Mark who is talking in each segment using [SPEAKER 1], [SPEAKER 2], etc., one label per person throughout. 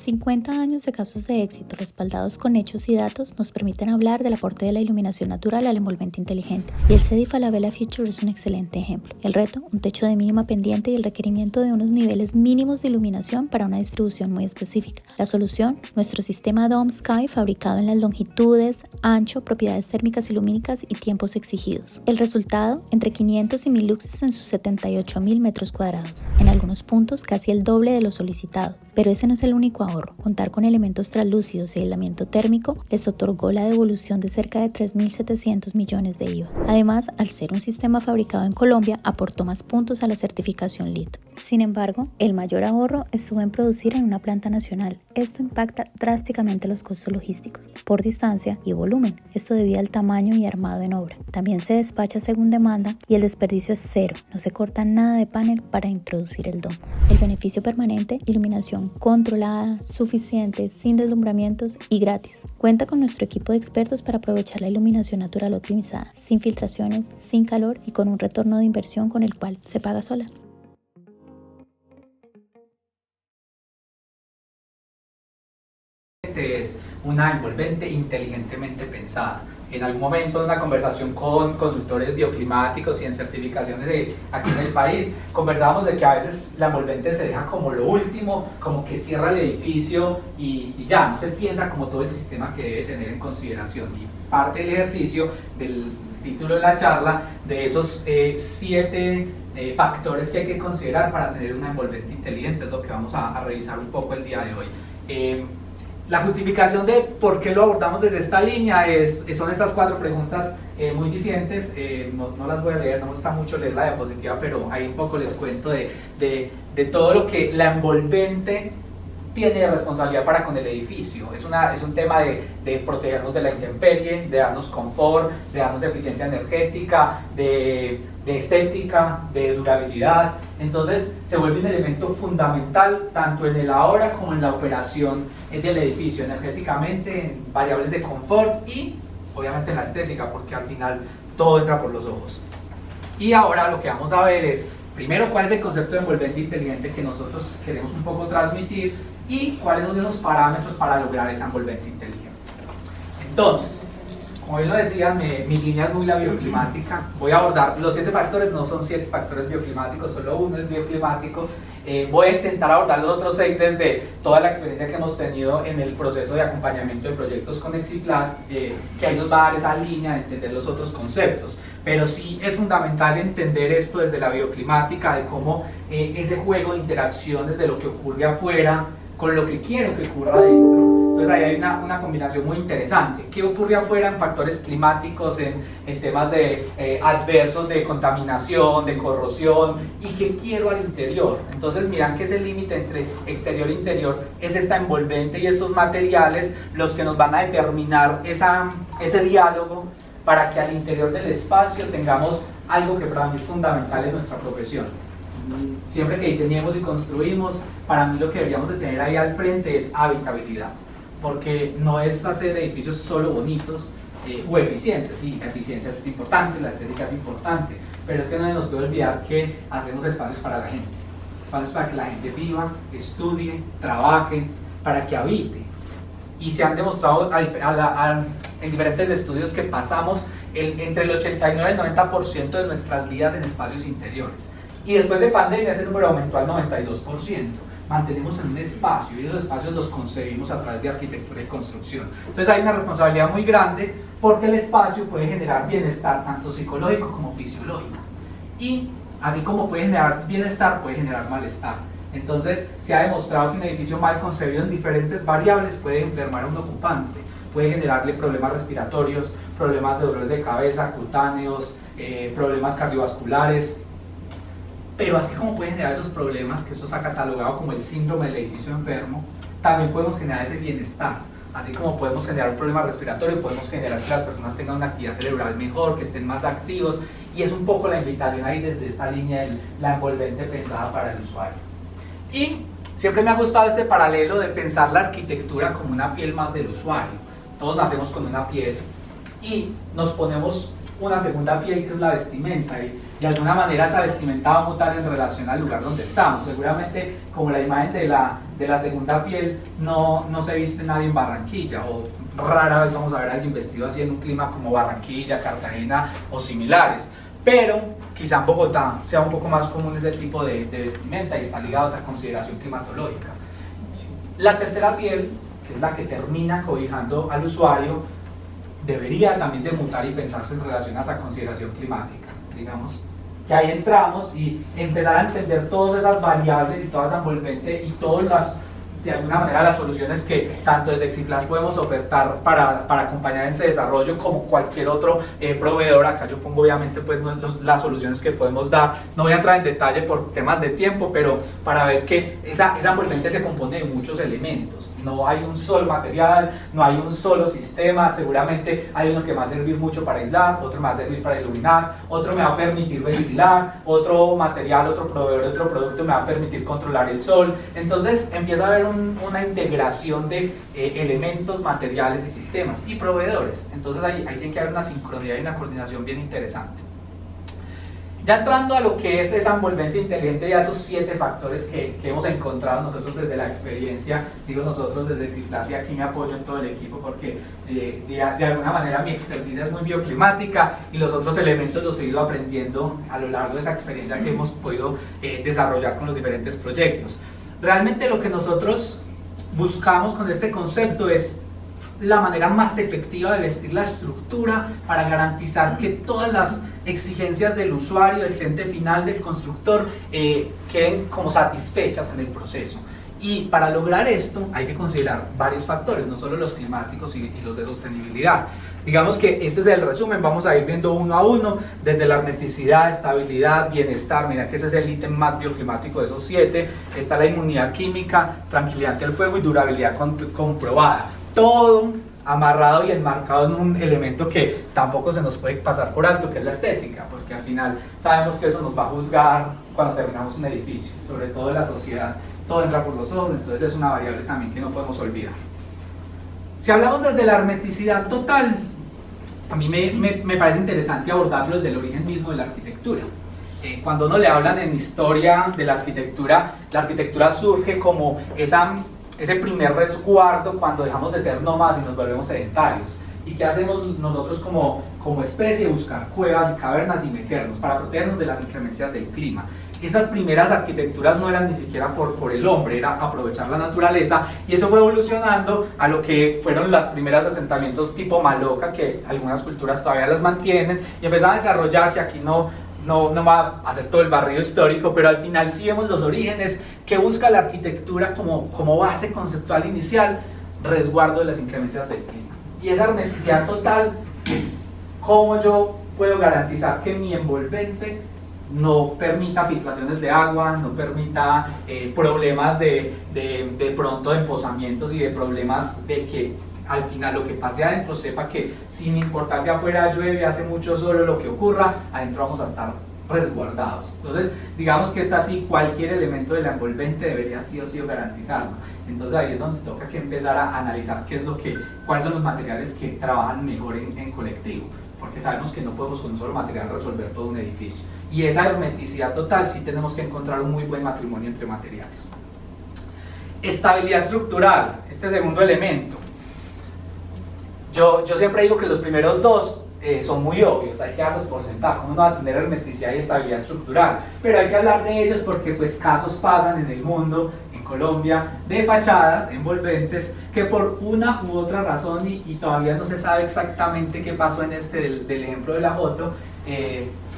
[SPEAKER 1] 50 años de casos de éxito respaldados con hechos y datos nos permiten hablar del aporte de la iluminación natural al envolvente inteligente, y el CEDI Falabella Future es un excelente ejemplo. El reto, un techo de mínima pendiente y el requerimiento de unos niveles mínimos de iluminación para una distribución muy específica. La solución, nuestro sistema Dome Sky fabricado en las longitudes, ancho, propiedades térmicas y lumínicas y tiempos exigidos. El resultado, entre 500 y 1000 luxes en sus 78.000 metros cuadrados, en algunos puntos casi el doble de lo solicitado. Pero ese no es el único ahorro. Contar con elementos translúcidos y aislamiento térmico les otorgó la devolución de cerca de 3.700 millones de IVA. Además, al ser un sistema fabricado en Colombia, aportó más puntos a la certificación LEED. Sin embargo, el mayor ahorro estuvo en producir en una planta nacional. Esto impacta drásticamente los costos logísticos, por distancia y volumen. Esto debido al tamaño y armado en obra. También se despacha según demanda y el desperdicio es cero. No se corta nada de panel para introducir el domo. El beneficio permanente, iluminación controlada, suficiente, sin deslumbramientos y gratis. Cuenta con nuestro equipo de expertos para aprovechar la iluminación natural optimizada, sin filtraciones, sin calor y con un retorno de inversión con el cual se paga sola.
[SPEAKER 2] Es una envolvente inteligentemente pensada. En algún momento en una conversación con consultores bioclimáticos y en certificaciones aquí en el país, conversábamos de que a veces la envolvente se deja como lo último, como que cierra el edificio y ya, no se piensa como todo el sistema que debe tener en consideración. Y parte del ejercicio del título de la charla, de esos 7 factores que hay que considerar para tener una envolvente inteligente, es lo que vamos a revisar un poco el día de hoy. La justificación de por qué lo abordamos desde esta línea son estas 4 preguntas muy dicientes. No las voy a leer, no me gusta mucho leer la diapositiva, pero ahí un poco les cuento de todo lo que la envolvente tiene de responsabilidad para con el edificio. Es un tema de protegernos de la intemperie, de darnos confort, de darnos eficiencia energética, de estética, de durabilidad. Entonces se vuelve un elemento fundamental tanto en el ahora como en la operación del edificio, energéticamente, en variables de confort y obviamente en la estética, porque al final todo entra por los ojos. Y ahora lo que vamos a ver es, primero, cuál es el concepto de envolvente inteligente que nosotros queremos un poco transmitir y cuáles son esos parámetros para lograr esa envolvente inteligente. Entonces, como bien lo decían, mi línea es muy la bioclimática. Voy a abordar los 7 factores, no son 7 factores bioclimáticos, solo uno es bioclimático. Voy a intentar abordar los otros 6 desde toda la experiencia que hemos tenido en el proceso de acompañamiento de proyectos con Exiplas, que ahí nos va a dar esa línea de entender los otros conceptos. Pero sí es fundamental entender esto desde la bioclimática, de cómo ese juego de interacción desde lo que ocurre afuera con lo que quiero que ocurra adentro. Entonces ahí hay una combinación muy interesante. ¿Qué ocurre afuera en factores climáticos, en temas de adversos de contaminación, de corrosión, y qué quiero al interior? Entonces miran que ese límite entre exterior e interior es esta envolvente y estos materiales los que nos van a determinar ese diálogo para que al interior del espacio tengamos algo que para mí es fundamental en nuestra profesión. Siempre que diseñemos y construimos, para mí lo que deberíamos de tener ahí al frente es habitabilidad, porque no es hacer edificios solo bonitos o eficientes. Sí, la eficiencia es importante, la estética es importante, pero es que no nos puede olvidar que hacemos espacios para la gente, espacios para que la gente viva, estudie, trabaje, para que habite. Y se han demostrado en diferentes estudios que pasamos entre el 89 y el 90% de nuestras vidas en espacios interiores. Y después de pandemia ese número aumentó al 92%. Mantenemos en un espacio y esos espacios los concebimos a través de arquitectura y construcción. Entonces hay una responsabilidad muy grande porque el espacio puede generar bienestar tanto psicológico como fisiológico. Y así como puede generar bienestar, puede generar malestar. Entonces se ha demostrado que un edificio mal concebido en diferentes variables puede enfermar a un ocupante, puede generarle problemas respiratorios, problemas de dolores de cabeza, cutáneos, problemas cardiovasculares. Pero así como puede generar esos problemas, que esto está catalogado como el síndrome del edificio enfermo, también podemos generar ese bienestar. Así como podemos generar un problema respiratorio, podemos generar que las personas tengan una actividad cerebral mejor, que estén más activos, y es un poco la invitación ahí desde esta línea de la envolvente pensada para el usuario. Y siempre me ha gustado este paralelo de pensar la arquitectura como una piel más del usuario. Todos nacemos con una piel y nos ponemos una segunda piel que es la vestimenta, y de alguna manera esa vestimenta va a mutar en relación al lugar donde estamos. Seguramente, como la imagen de de la segunda piel no se viste nadie en Barranquilla, o rara vez vamos a ver a alguien vestido así en un clima como Barranquilla, Cartagena o similares. Pero quizá en Bogotá sea un poco más común ese tipo de vestimenta y está ligado a esa consideración climatológica. La tercera piel, que es la que termina cobijando al usuario, debería también de mutar y pensarse en relación a esa consideración climática, digamos. Que ahí entramos y empezar a entender todas esas variables y toda esa envolvente y todas las, de alguna manera, las soluciones que tanto desde Exiplas podemos ofertar para acompañar en ese desarrollo, como cualquier otro proveedor. Acá yo pongo obviamente pues las soluciones que podemos dar. No voy a entrar en detalle por temas de tiempo, pero para ver que esa envolvente se compone de muchos elementos. No hay un solo material, no hay un solo sistema. Seguramente hay uno que me va a servir mucho para aislar, otro me va a servir para iluminar, otro me va a permitir ventilar, otro material, otro proveedor, otro producto me va a permitir controlar el sol. Entonces empieza a haber una integración de elementos, materiales y sistemas y proveedores. Entonces ahí tiene que haber una sincronía y una coordinación bien interesante. Ya entrando a lo que es esa envolvente inteligente y a esos 7 factores que hemos encontrado nosotros desde la experiencia, digo nosotros desde Exiplas, y aquí me apoyo en todo el equipo porque de alguna manera mi experticia es muy bioclimática y los otros elementos los he ido aprendiendo a lo largo de esa experiencia que hemos podido desarrollar con los diferentes proyectos. Realmente lo que nosotros buscamos con este concepto es la manera más efectiva de vestir la estructura para garantizar que todas las exigencias del usuario, del cliente final, del constructor, queden como satisfechas en el proceso. Y para lograr esto hay que considerar varios factores, no solo los climáticos y los de sostenibilidad. Digamos que este es el resumen, vamos a ir viendo uno a uno, desde la hermeticidad, estabilidad, bienestar. Mira que ese es el ítem más bioclimático de esos 7. Está la inmunidad química, tranquilidad ante el fuego y durabilidad comprobada. Todo amarrado y enmarcado en un elemento que tampoco se nos puede pasar por alto, que es la estética, porque al final sabemos que eso nos va a juzgar cuando terminamos un edificio, sobre todo en la sociedad. Todo entra por los ojos, entonces es una variable también que no podemos olvidar. Si hablamos desde la hermeticidad total, a mí me parece interesante abordarlo desde el origen mismo de la arquitectura. Cuando uno le hablan en historia de la arquitectura surge como ese primer resguardo cuando dejamos de ser nómadas y nos volvemos sedentarios. ¿Y qué hacemos nosotros como especie? Buscar cuevas y cavernas y meternos para protegernos de las inclemencias del clima. Esas primeras arquitecturas no eran ni siquiera por el hombre, era aprovechar la naturaleza, y eso fue evolucionando a lo que fueron los primeros asentamientos tipo Maloca, que algunas culturas todavía las mantienen, y empezaron a desarrollarse. Aquí no va a hacer todo el barrido histórico, pero al final sí vemos los orígenes que busca la arquitectura como base conceptual inicial, resguardo de las inclemencias del clima. Y esa hermeticidad total es cómo yo puedo garantizar que mi envolvente no permita filtraciones de agua, no permita problemas de pronto de empozamientos y de problemas de que al final lo que pase adentro sepa que sin importar si afuera llueve, hace mucho sol o lo que ocurra, adentro vamos a estar resguardados. Entonces digamos que está así, cualquier elemento de la envolvente debería sí o sí garantizarlo. Entonces ahí es donde toca que empezar a analizar cuáles son los materiales que trabajan mejor en colectivo, porque sabemos que no podemos con un solo material resolver todo un edificio, y esa hermeticidad total sí tenemos que encontrar un muy buen matrimonio entre materiales. Estabilidad estructural, este segundo elemento. Yo siempre digo que los primeros dos son muy obvios, hay que darlos por sentado, uno va a tener hermeticidad y estabilidad estructural, pero hay que hablar de ellos porque pues casos pasan en el mundo, en Colombia, de fachadas envolventes que por una u otra razón, y todavía no se sabe exactamente qué pasó en del ejemplo de la foto,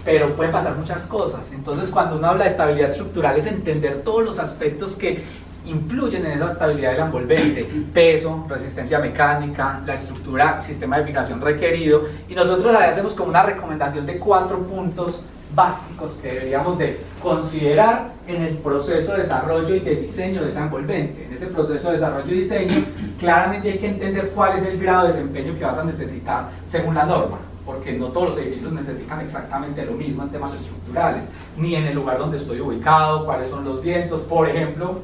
[SPEAKER 2] pero pueden pasar muchas cosas. Entonces cuando uno habla de estabilidad estructural es entender todos los aspectos que influyen en esa estabilidad del envolvente: peso, resistencia mecánica, la estructura, sistema de fijación requerido, y nosotros ahí hacemos como una recomendación de 4 puntos básicos que deberíamos de considerar en el proceso de desarrollo y de diseño de esa envolvente. En ese proceso de desarrollo y diseño claramente hay que entender cuál es el grado de desempeño que vas a necesitar según la norma, porque no todos los edificios necesitan exactamente lo mismo en temas estructurales, ni en el lugar donde estoy ubicado, cuáles son los vientos. Por ejemplo,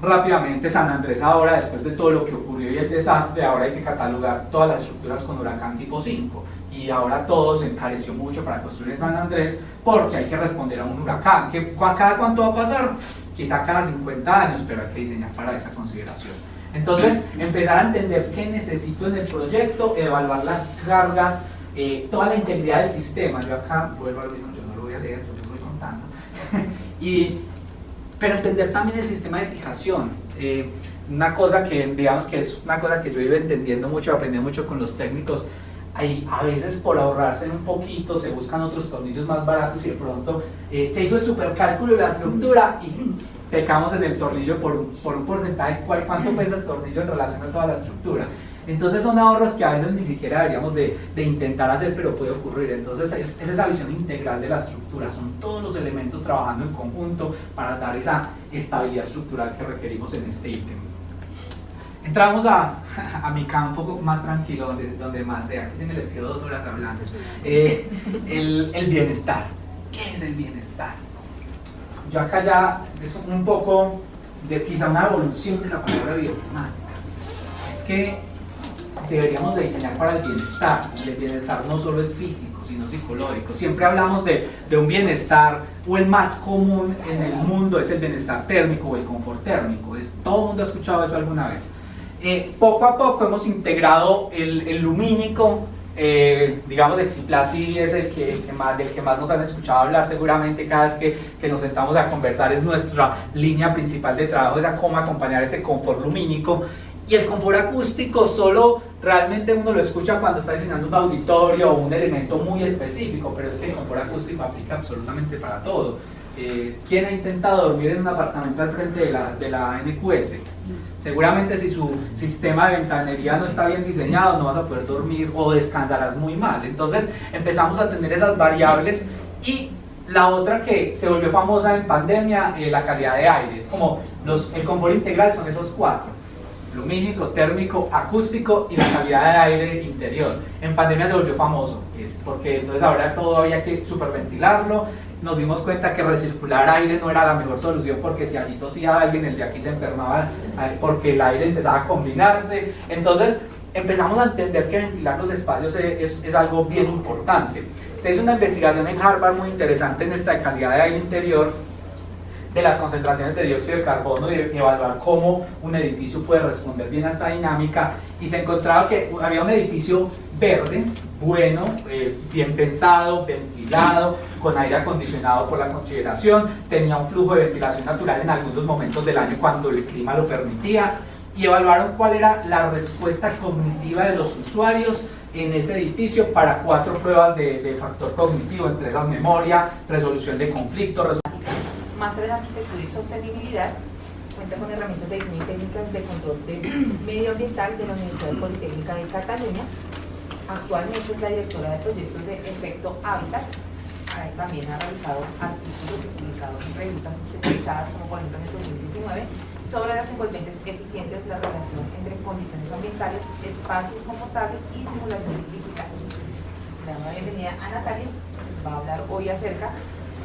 [SPEAKER 2] rápidamente, San Andrés ahora, después de todo lo que ocurrió y el desastre, ahora hay que catalogar todas las estructuras con huracán tipo 5, y ahora todo se encareció mucho para construir en San Andrés porque hay que responder a un huracán, que cada cuánto va a pasar, quizá cada 50 años, pero hay que diseñar para esa consideración. Entonces, empezar a entender qué necesito en el proyecto, evaluar las cargas, toda la integridad del sistema. Yo acá vuelvo al mismo, yo no lo voy a leer, yo les voy contando. Pero entender también el sistema de fijación. Una cosa que, digamos que es una cosa que yo he ido entendiendo mucho, aprendiendo mucho con los técnicos. A veces por ahorrarse un poquito se buscan otros tornillos más baratos y de pronto se hizo el supercálculo de la estructura y pecamos en el tornillo por un porcentaje. ¿Cuánto pesa el tornillo en relación a toda la estructura? Entonces son ahorros que a veces ni siquiera deberíamos de intentar hacer, pero puede ocurrir. Entonces es esa visión integral de la estructura, son todos los elementos trabajando en conjunto para dar esa estabilidad estructural que requerimos en este ítem. Entramos a mi campo más tranquilo, donde más sea, aquí sí me les quedo 2 horas hablando. El bienestar. ¿Qué es el bienestar? Yo acá ya es un poco de quizá una evolución de la palabra bioclimática. Es que deberíamos de diseñar para el bienestar, y el bienestar no solo es físico, sino psicológico. Siempre hablamos de un bienestar, o el más común en el mundo es el bienestar térmico o el confort térmico. Todo el mundo ha escuchado eso alguna vez. Poco a poco hemos integrado el lumínico, digamos Exiplas es del que más nos han escuchado hablar seguramente cada vez que nos sentamos a conversar, es nuestra línea principal de trabajo, es a cómo acompañar ese confort lumínico. Y el confort acústico solo realmente uno lo escucha cuando está diseñando un auditorio o un elemento muy específico, pero es que el confort acústico aplica absolutamente para todo. ¿Quién ha intentado dormir en un apartamento al frente de la NQS? Seguramente si su sistema de ventanería no está bien diseñado no vas a poder dormir o descansarás muy mal. Entonces empezamos a tener esas variables. Y la otra que se volvió famosa en pandemia, la calidad de aire. Es como el confort integral son esos 4: lumínico, térmico, acústico y la calidad de aire interior. En pandemia se volvió famoso, porque entonces ahora todo había que superventilarlo. Nos dimos cuenta que recircular aire no era la mejor solución, porque si allí tosía alguien, el de aquí se enfermaba porque el aire empezaba a combinarse. Entonces empezamos a entender que ventilar los espacios es algo bien importante. Se hizo una investigación en Harvard muy interesante en esta de calidad de aire interior, de las concentraciones de dióxido de carbono, y evaluar cómo un edificio puede responder bien a esta dinámica, y se encontraba que había un edificio verde, bueno, bien pensado, ventilado, con aire acondicionado por la consideración, tenía un flujo de ventilación natural en algunos momentos del año cuando el clima lo permitía, y evaluaron cuál era la respuesta cognitiva de los usuarios en ese edificio para 4 pruebas de factor cognitivo, entre esas memoria, resolución de conflictos,
[SPEAKER 3] Máster en Arquitectura y Sostenibilidad. Cuenta con herramientas de diseño y técnicas de control medioambiental de la Universidad Politécnica de Cataluña. Actualmente es la directora de proyectos de Efecto Hábitat. También ha realizado artículos y publicado en revistas especializadas, como por ejemplo en el 2019, sobre las envolventes eficientes de la relación entre condiciones ambientales, espacios confortables y simulaciones digitales. Le damos la bienvenida a Natalia, que va a hablar hoy acerca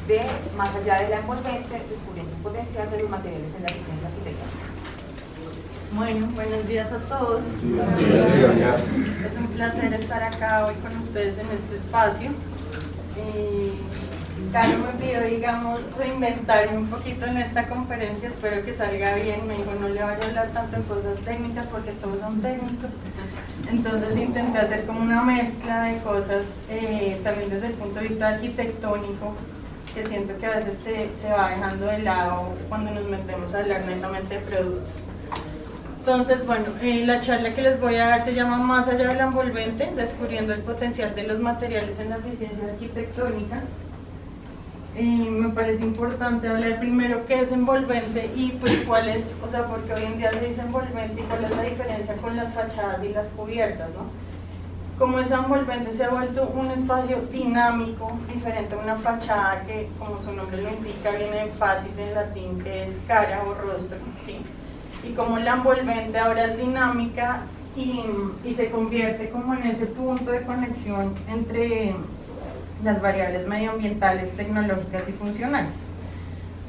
[SPEAKER 3] de, más allá de la envolvente, descubriendo el potencial de los materiales en la licencia arquitectónica.
[SPEAKER 4] Bueno, buenos días a todos. Es un placer estar acá hoy con ustedes en este espacio. Caro me pidió, digamos, reinventarme un poquito en esta conferencia, espero que salga bien. Me dijo, no le vaya a hablar tanto de cosas técnicas porque todos son técnicos. Entonces intenté hacer como una mezcla de cosas, también desde el punto de vista arquitectónico, que siento que a veces se va dejando de lado cuando nos metemos a hablar netamente de productos. Entonces, bueno, la charla que les voy a dar se llama Más allá de la envolvente, descubriendo el potencial de los materiales en la eficiencia arquitectónica. Me parece importante hablar primero qué es envolvente y pues cuál es, o sea, porque hoy en día se dice envolvente y cuál es la diferencia con las fachadas y las cubiertas, ¿no? Como esa envolvente se ha vuelto un espacio dinámico, diferente a una fachada que, como su nombre lo indica, viene de facies en latín, que es cara o rostro, ¿sí? Y como la envolvente ahora es dinámica y se convierte como en ese punto de conexión entre las variables medioambientales, tecnológicas y funcionales.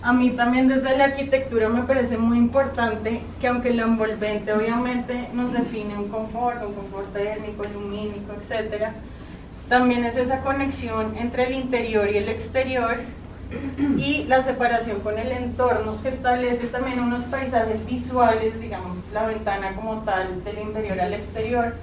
[SPEAKER 4] A mí también desde la arquitectura me parece muy importante que, aunque la envolvente obviamente nos define un confort térmico, lumínico, etc., también es esa conexión entre el interior y el exterior y la separación con el entorno, que establece también unos paisajes visuales, digamos la ventana como tal del interior al exterior,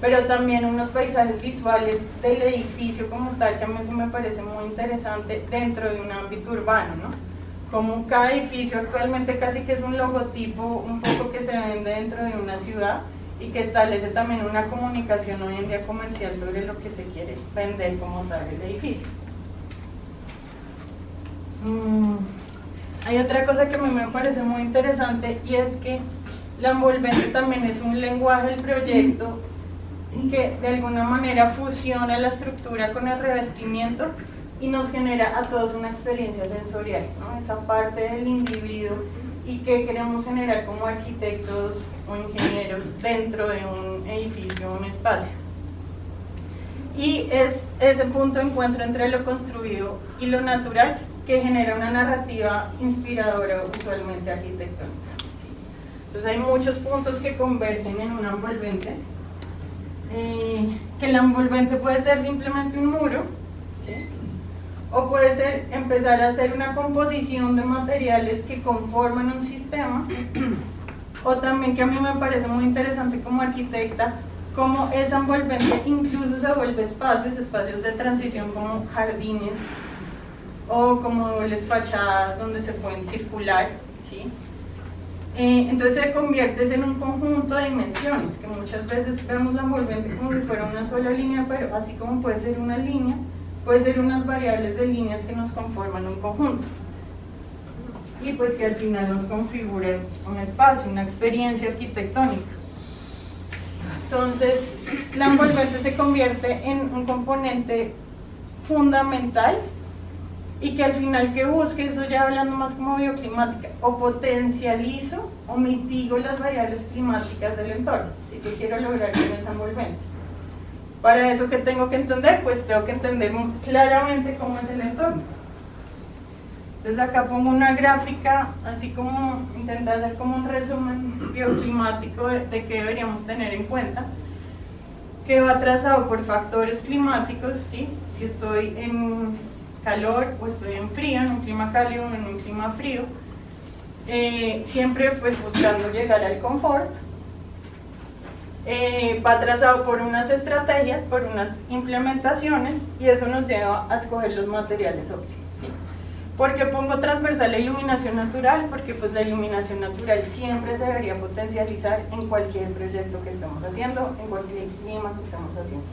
[SPEAKER 4] pero también unos paisajes visuales del edificio como tal, que a mí eso me parece muy interesante dentro de un ámbito urbano, ¿no? Como cada edificio actualmente casi que es un logotipo un poco que se vende dentro de una ciudad y que establece también una comunicación hoy en día comercial sobre lo que se quiere vender como tal el edificio. Hay otra cosa que a mí me parece muy interesante y es que la envolvente también es un lenguaje del proyecto que de alguna manera fusiona la estructura con el revestimiento y nos genera a todos una experiencia sensorial, ¿no? Esa parte del individuo y que queremos generar como arquitectos o ingenieros dentro de un edificio, un espacio. Y es ese punto de encuentro entre lo construido y lo natural que genera una narrativa inspiradora usualmente arquitectónica. Entonces hay muchos puntos que convergen en una envolvente, que la envolvente puede ser simplemente un muro, ¿sí? O puede ser empezar a hacer una composición de materiales que conforman un sistema, o también que a mí me parece muy interesante como arquitecta, cómo esa envolvente incluso se vuelve espacios de transición como jardines, o como dobles fachadas donde se pueden circular, ¿sí? Entonces se convierte en un conjunto de dimensiones, que muchas veces vemos la envolvente como si fuera una sola línea, pero así como puede ser una línea, puede ser unas variables de líneas que nos conforman un conjunto y pues que al final nos configuran un espacio, una experiencia arquitectónica. Entonces la envolvente se convierte en un componente fundamental y que al final que busque, eso ya hablando más como bioclimática, o potencializo o mitigo las variables climáticas del entorno, ¿sí? Que quiero lograr con esa envolvente. Para eso, ¿qué tengo que entender? Pues tengo que entender muy claramente cómo es el entorno. Entonces acá pongo una gráfica, así como intentar hacer como un resumen bioclimático de qué deberíamos tener en cuenta, que va trazado por factores climáticos, ¿sí? Si estoy en calor o estoy en frío, en un clima cálido o en un clima frío, siempre pues buscando llegar al confort. Va trazado por unas estrategias, por unas implementaciones y eso nos lleva a escoger los materiales óptimos, ¿sí? ¿Por qué pongo transversal la iluminación natural? Porque pues la iluminación natural siempre se debería potencializar en cualquier proyecto que estemos haciendo, en cualquier clima que estemos haciendo.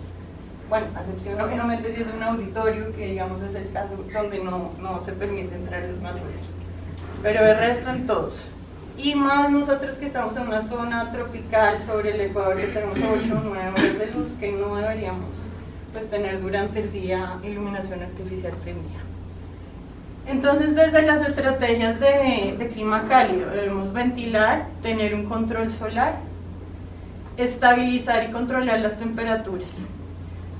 [SPEAKER 4] Bueno, a excepción obviamente si es un auditorio, que digamos es el caso donde no se permite entrar luz natural, pero el resto en todos. Y más nosotros que estamos en una zona tropical sobre el Ecuador, que tenemos 8 o 9 horas de luz, que no deberíamos pues tener durante el día iluminación artificial prendida. Entonces desde las estrategias de clima cálido debemos ventilar, tener un control solar, estabilizar y controlar las temperaturas.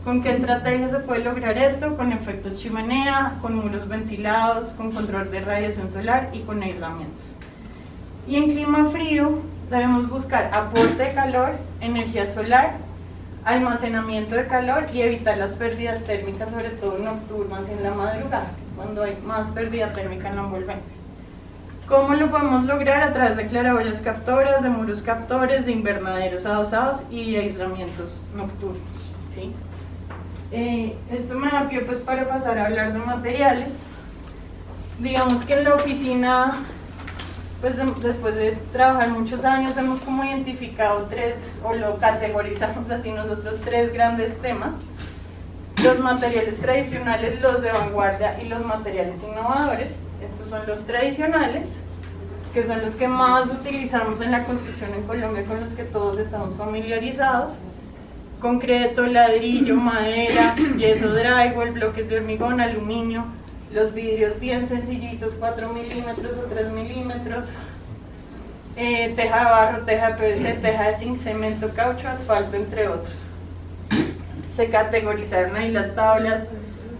[SPEAKER 4] ¿Con qué estrategia se puede lograr esto? Con efectos chimenea, con muros ventilados, con control de radiación solar y con aislamientos. Y en clima frío debemos buscar aporte de calor, energía solar, almacenamiento de calor y evitar las pérdidas térmicas, sobre todo nocturnas y en la madrugada, que es cuando hay más pérdida térmica en la envolvente. ¿Cómo lo podemos lograr? A través de claraboyas captoras, de muros captores, de invernaderos adosados y de aislamientos nocturnos, ¿sí? Esto me da pie pues para pasar a hablar de materiales. Digamos que en la oficina, pues después de trabajar muchos años, hemos como identificado o lo categorizamos así nosotros, 3 grandes temas: los materiales tradicionales, los de vanguardia y los materiales innovadores. Estos son los tradicionales, que son los que más utilizamos en la construcción en Colombia, con los que todos estamos familiarizados: concreto, ladrillo, madera, yeso, drywall, bloques de hormigón, aluminio, los vidrios bien sencillitos, 4 milímetros o 3 milímetros, teja de barro, teja de PVC, teja de zinc, cemento, caucho, asfalto, entre otros. Se categorizaron ahí las tablas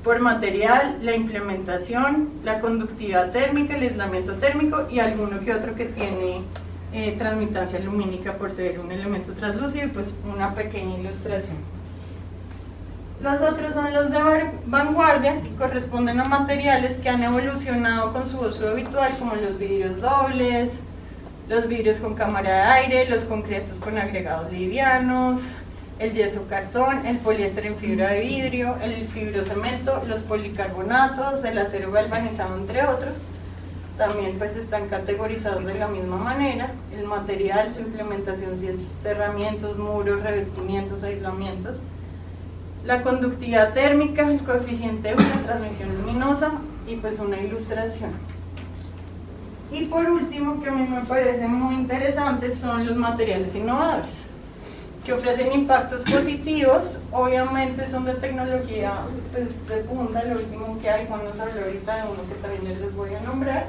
[SPEAKER 4] por material, la implementación, la conductividad térmica, el aislamiento térmico y alguno que otro que tiene transmitancia lumínica por ser un elemento translúcido y pues una pequeña ilustración. Los otros son los de vanguardia, que corresponden a materiales que han evolucionado con su uso habitual, como los vidrios dobles, los vidrios con cámara de aire, los concretos con agregados livianos, el yeso cartón, el poliéster en fibra de vidrio, el fibrocemento, los policarbonatos, el acero galvanizado, entre otros. También pues están categorizados de la misma manera, el material, su implementación, si es cerramientos, muros, revestimientos, aislamientos, la conductividad térmica, el coeficiente de la transmisión luminosa y pues una ilustración. Y por último, que a mí me parece muy interesante, son los materiales innovadores, que ofrecen impactos positivos. Obviamente son de tecnología pues, de punta. Lo último que hay, Juan nos habló ahorita de uno que también les voy a nombrar.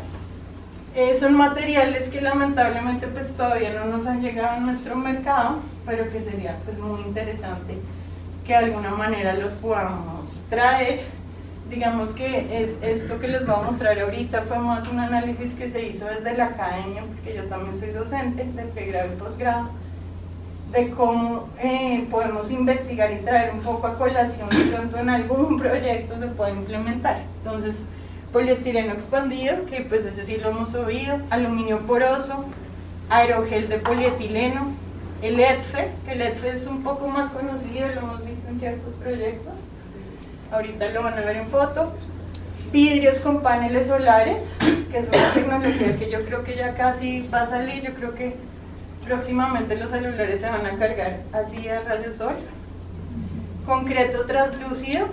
[SPEAKER 4] Son materiales que lamentablemente pues todavía no nos han llegado a nuestro mercado, pero que sería pues muy interesante que de alguna manera los podamos traer. Digamos que esto que les voy a mostrar ahorita fue más un análisis que se hizo desde la academia, porque yo también soy docente de pregrado y posgrado, de cómo podemos investigar y traer un poco a colación de pronto en algún proyecto se puede implementar. Entonces, poliestireno expandido, que pues ese sí lo hemos oído, aluminio poroso, aerogel de polietileno, el ETFE, que el ETFE es un poco más conocido, lo hemos visto en ciertos proyectos, ahorita lo van a ver en foto, vidrios con paneles solares, que es una tecnología que yo creo que ya casi va a salir. Yo creo que próximamente los celulares se van a cargar así a rayos sol, concreto translúcido,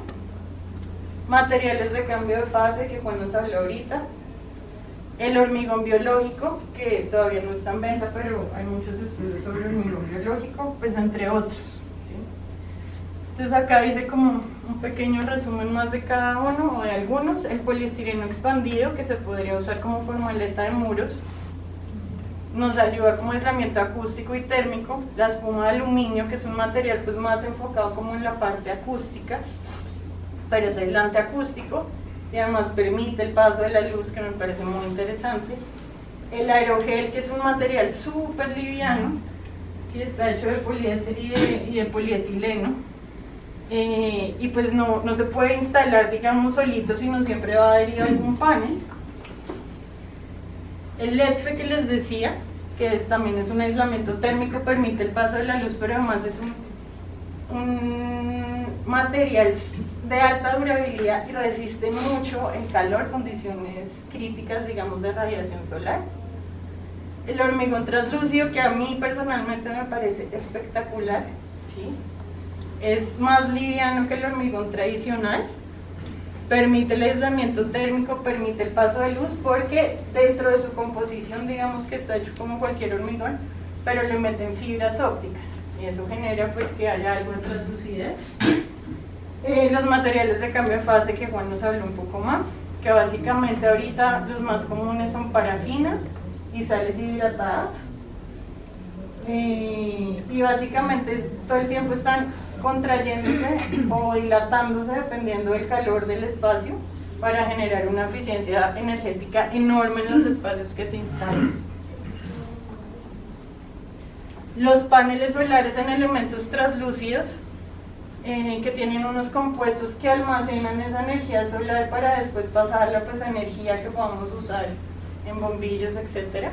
[SPEAKER 4] materiales de cambio de fase, que Juan nos habló ahorita, el hormigón biológico, que todavía no está en venta, pero hay muchos estudios sobre hormigón biológico, pues entre otros, ¿sí? Entonces acá dice como un pequeño resumen más de cada uno o de algunos. El poliestireno expandido, que se podría usar como formaleta de muros, nos ayuda como aislamiento acústico y térmico. La espuma de aluminio, que es un material pues más enfocado como en la parte acústica, pero es aislante acústico y además permite el paso de la luz, que me parece muy interesante. El aerogel, que es un material súper liviano, ¿sí? Está hecho de poliéster y de polietileno, y pues no se puede instalar, digamos, solito, sino siempre va a adherir a algún panel. El ETFE, que les decía, que también es un aislamiento térmico, permite el paso de la luz, pero además es un material de alta durabilidad y resiste mucho el calor, condiciones críticas, digamos, de radiación solar. El hormigón translúcido, que a mí personalmente me parece espectacular, ¿sí? Es más liviano que el hormigón tradicional, permite el aislamiento térmico, permite el paso de luz, porque dentro de su composición, digamos que está hecho como cualquier hormigón, pero le meten fibras ópticas y eso genera pues que haya algo de translucidez. Los materiales de cambio de fase, que Juan nos habló un poco más, que básicamente ahorita los más comunes son parafina y sales hidratadas, y básicamente todo el tiempo están contrayéndose o dilatándose dependiendo del calor del espacio, para generar una eficiencia energética enorme en los espacios que se instalan. Los paneles solares en elementos translúcidos, que tienen unos compuestos que almacenan esa energía solar para después pasarla pues a energía que podamos usar en bombillos, etcétera,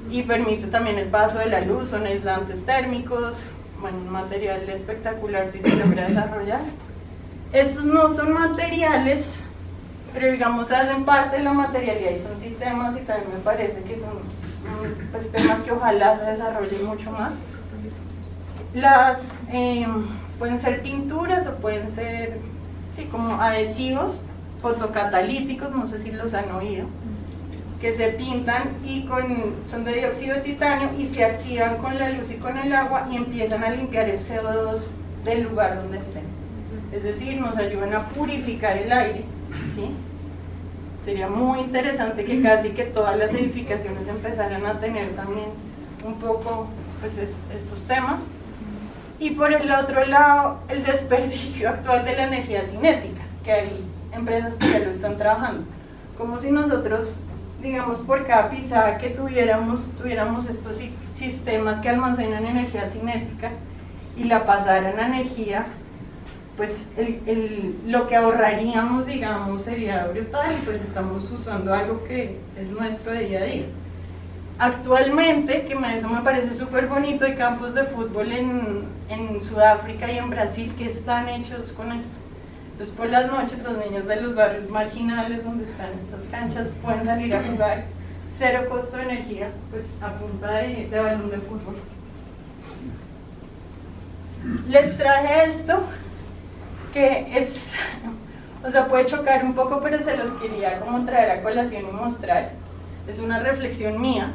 [SPEAKER 4] y permite también el paso de la luz. Son aislantes térmicos, bueno, un material espectacular si se logra desarrollar. Estos no son materiales, pero digamos hacen parte de la materialidad y son sistemas, y también me parece que son pues, temas que ojalá se desarrollen mucho más. Las pueden ser pinturas o pueden ser, sí, como adhesivos fotocatalíticos, no sé si los han oído, que se pintan y son de dióxido de titanio y se activan con la luz y con el agua y empiezan a limpiar el CO2 del lugar donde estén. Es decir, nos ayudan a purificar el aire, ¿sí? Sería muy interesante que casi que todas las edificaciones empezaran a tener también un poco pues, estos temas. Y por el otro lado, el desperdicio actual de la energía cinética, que hay empresas que ya lo están trabajando. Como si nosotros, digamos, por cada pisada que tuviéramos estos sistemas que almacenan energía cinética y la pasaran a energía pues lo que ahorraríamos, digamos, sería brutal, y pues estamos usando algo que es nuestro de día a día. Actualmente, eso me parece súper bonito, hay campos de fútbol en Sudáfrica y en Brasil que están hechos con esto. Entonces por las noches los niños de los barrios marginales donde están estas canchas pueden salir a jugar, cero costo de energía, pues a punta de balón de fútbol. Les traje esto, que es, o sea, puede chocar un poco, pero se los quería como traer a colación y mostrar. Es una reflexión mía.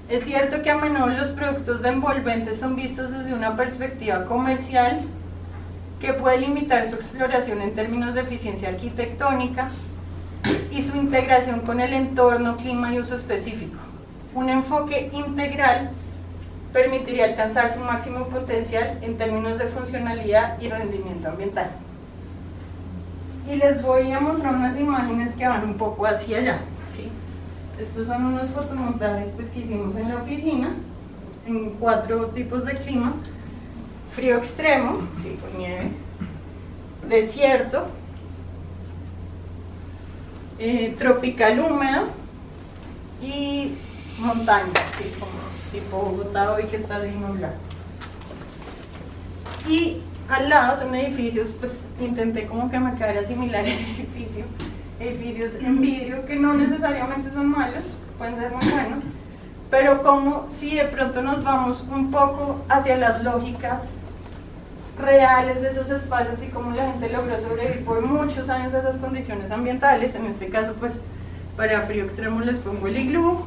[SPEAKER 4] Es cierto que a menudo los productos de envolventes son vistos desde una perspectiva comercial que puede limitar su exploración en términos de eficiencia arquitectónica y su integración con el entorno, clima y uso específico. Un enfoque integral permitiría alcanzar su máximo potencial en términos de funcionalidad y rendimiento ambiental. Y les voy a mostrar unas imágenes que van un poco hacia allá, ¿sí? Estos son unos fotomontajes pues, que hicimos en la oficina, en 4 tipos de clima: frío extremo, sí, con nieve, desierto, tropical húmedo y montaña, sí, como tipo Bogotá hoy que está de nublado. Y al lado son edificios, pues intenté como que me quedara similar el edificio, edificios en vidrio que no necesariamente son malos, pueden ser muy buenos, pero como si de pronto nos vamos un poco hacia las lógicas reales de esos espacios y cómo la gente logró sobrevivir por muchos años a esas condiciones ambientales. En este caso pues para frío extremo les pongo el iglú,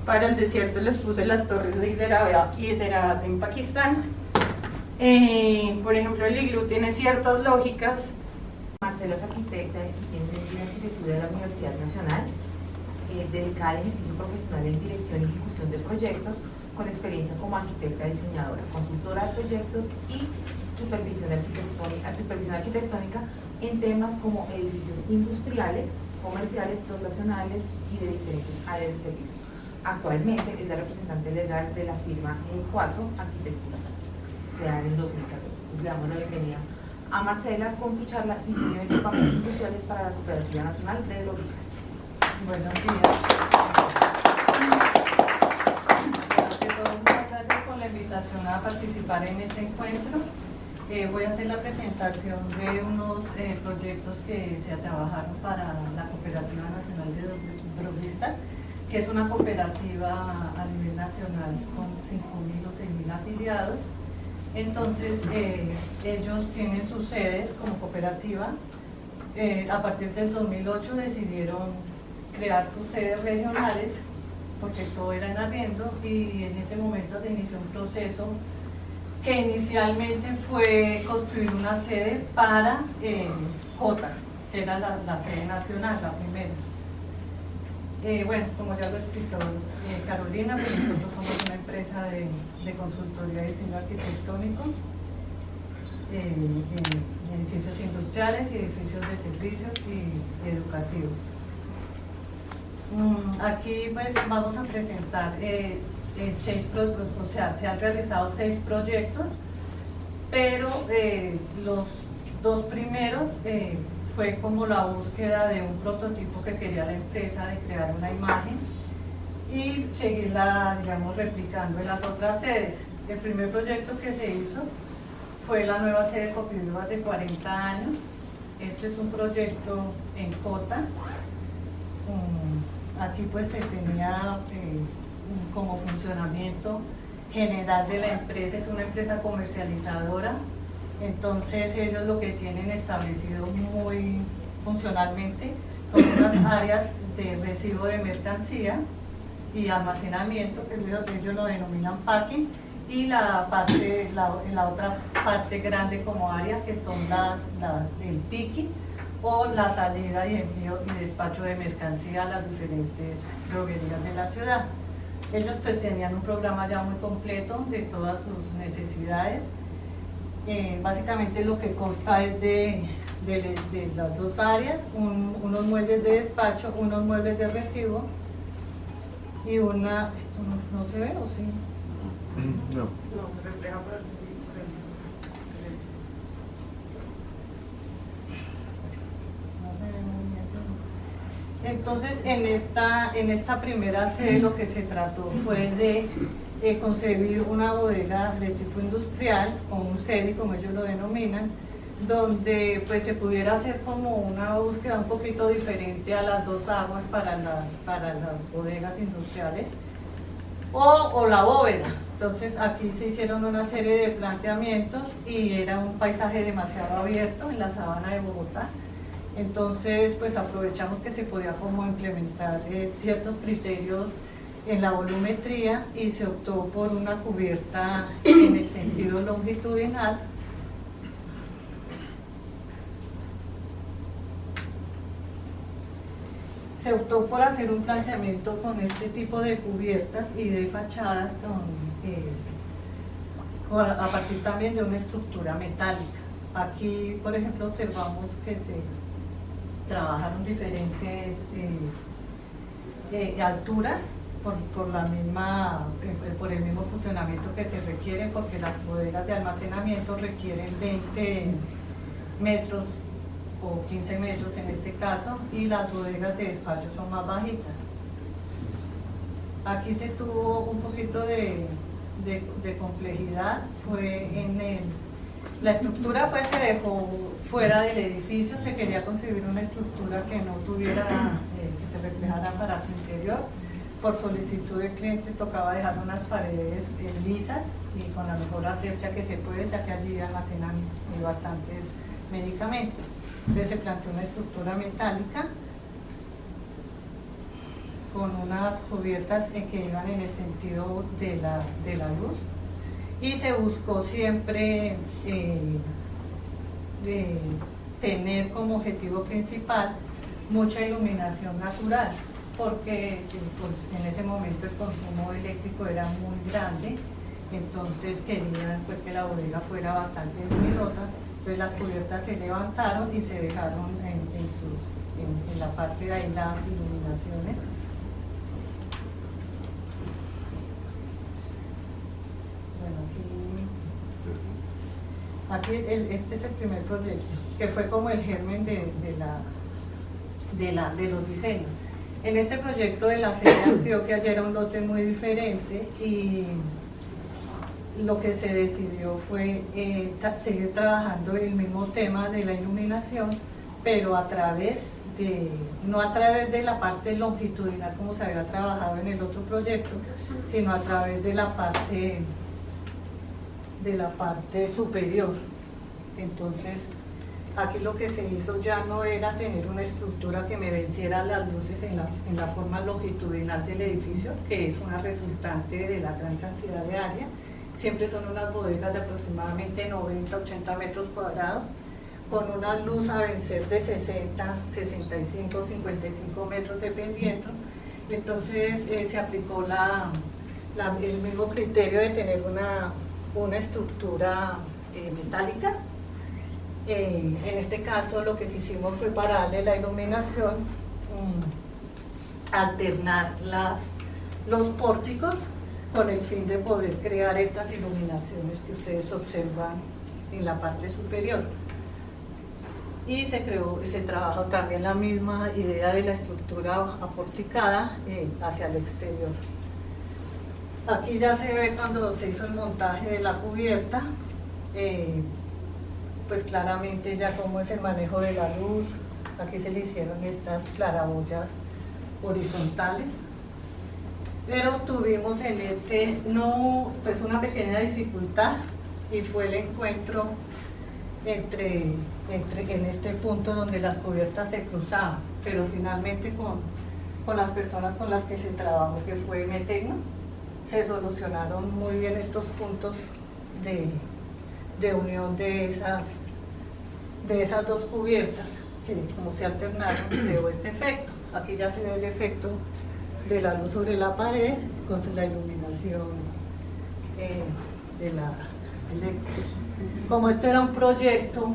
[SPEAKER 4] para el desierto les puse las torres de Hyderabad en Pakistán. Por ejemplo, el iglú tiene ciertas lógicas.
[SPEAKER 3] Marcela es arquitecta y tiene de arquitectura de la Universidad Nacional, dedicada al ejercicio profesional en dirección y ejecución de proyectos, con experiencia como arquitecta, diseñadora, consultora de proyectos y supervisión arquitectónica en temas como edificios industriales, comerciales, dotacionales y de diferentes áreas de servicios. Actualmente es la representante legal de la firma E4 Arquitectura SAS, creada en 2014. Entonces le damos la bienvenida a Marcela con su charla Diseño de equipamientos industriales para la Cooperativa Nacional de Droguistas.
[SPEAKER 5] Buenos días. Muchas gracias por la invitación a participar en este encuentro. Voy a hacer la presentación de unos proyectos que se trabajaron para la Cooperativa Nacional de Droguistas, que es una cooperativa a nivel nacional con 5.000 o 6.000 afiliados. Entonces, ellos tienen sus sedes como cooperativa. A partir del 2008 decidieron crear sus sedes regionales, porque todo era en arriendo, y en ese momento se inició un proceso que inicialmente fue construir una sede para Cota, que era la sede nacional, la primera. Bueno, como ya lo explicó Carolina, pues nosotros somos una empresa de consultoría de diseño arquitectónico, en edificios industriales y edificios de servicios y educativos. Aquí pues vamos a presentar se han realizado 6 proyectos, pero los 2 primeros fue como la búsqueda de un prototipo que quería la empresa de crear una imagen y seguirla, digamos, replicando en las otras sedes. El primer proyecto que se hizo fue la nueva sede de Copiviva de 40 años. Este es un proyecto en Cota. Aquí pues se tenía como funcionamiento general de la empresa, es una empresa comercializadora, entonces ellos lo que tienen establecido muy funcionalmente son unas áreas de recibo de mercancía y almacenamiento, que ellos lo denominan packing, y la otra parte grande como área que son el picking o la salida y envío y despacho de mercancía a las diferentes droguerías de la ciudad. Ellos pues tenían un programa ya muy completo de todas sus necesidades. Básicamente lo que consta es de las 2 áreas, unos muebles de despacho, unos muebles de recibo y una... ¿Esto no se ve o sí?
[SPEAKER 6] No.
[SPEAKER 5] No, se refleja por el Entonces, en esta primera sede lo que se trató fue de concebir una bodega de tipo industrial, o un CEDI como ellos lo denominan, donde pues se pudiera hacer como una búsqueda un poquito diferente a las dos aguas para las bodegas industriales, o la bóveda. Entonces aquí se hicieron una serie de planteamientos y era un paisaje demasiado abierto en la sabana de Bogotá. Entonces pues aprovechamos que se podía como implementar ciertos criterios en la volumetría y se optó por una cubierta en el sentido longitudinal. Se optó por hacer un planteamiento con este tipo de cubiertas y de fachadas a partir también de una estructura metálica. Aquí, por ejemplo, observamos que se trabajaron diferentes alturas por el mismo funcionamiento que se requiere, porque las bodegas de almacenamiento requieren 20 metros o 15 metros en este caso, y las bodegas de despacho son más bajitas. Aquí se tuvo un poquito de complejidad, fue la estructura pues se dejó fuera del edificio, se quería concebir una estructura que no tuviera, que se reflejara para su interior. Por solicitud del cliente tocaba dejar unas paredes lisas y con la mejor asepsia que se puede, ya que allí almacenan bastantes medicamentos. Entonces se planteó una estructura metálica con unas cubiertas que iban en el sentido de la luz, y se buscó siempre de tener como objetivo principal mucha iluminación natural, porque pues, en ese momento el consumo eléctrico era muy grande, entonces querían pues que la bodega fuera bastante luminosa. Entonces las cubiertas se levantaron y se dejaron en la parte de ahí las iluminaciones. Bueno, aquí este es el primer proyecto, que fue como el germen de los diseños. En este proyecto de la sede de Antioquia ya era un lote muy diferente, y lo que se decidió fue seguir trabajando el mismo tema de la iluminación, pero no a través de la parte longitudinal como se había trabajado en el otro proyecto, sino a través de la parte superior. Entonces aquí lo que se hizo ya no era tener una estructura que me venciera las luces en la forma longitudinal del edificio, que es una resultante de la gran cantidad de área. Siempre son unas bodegas de aproximadamente 90-80 metros cuadrados, con una luz a vencer de 60, 65, 55 metros dependiendo. Entonces se aplicó el mismo criterio de tener una estructura metálica. En este caso lo que quisimos fue, para darle la iluminación, alternar los pórticos con el fin de poder crear estas iluminaciones que ustedes observan en la parte superior. Y se trabajó también la misma idea de la estructura aporticada hacia el exterior. Aquí ya se ve cuando se hizo el montaje de la cubierta, pues claramente ya cómo es el manejo de la luz. Aquí se le hicieron estas claraboyas horizontales, pero tuvimos pues una pequeña dificultad, y fue el encuentro en este punto donde las cubiertas se cruzaban, pero finalmente con las personas con las que se trabajó, que fue Metecno, se solucionaron muy bien estos puntos de unión de esas dos cubiertas, que como se alternaron creó este efecto. Aquí ya se ve el efecto de la luz sobre la pared con la iluminación de la eléctrica. Como este era un proyecto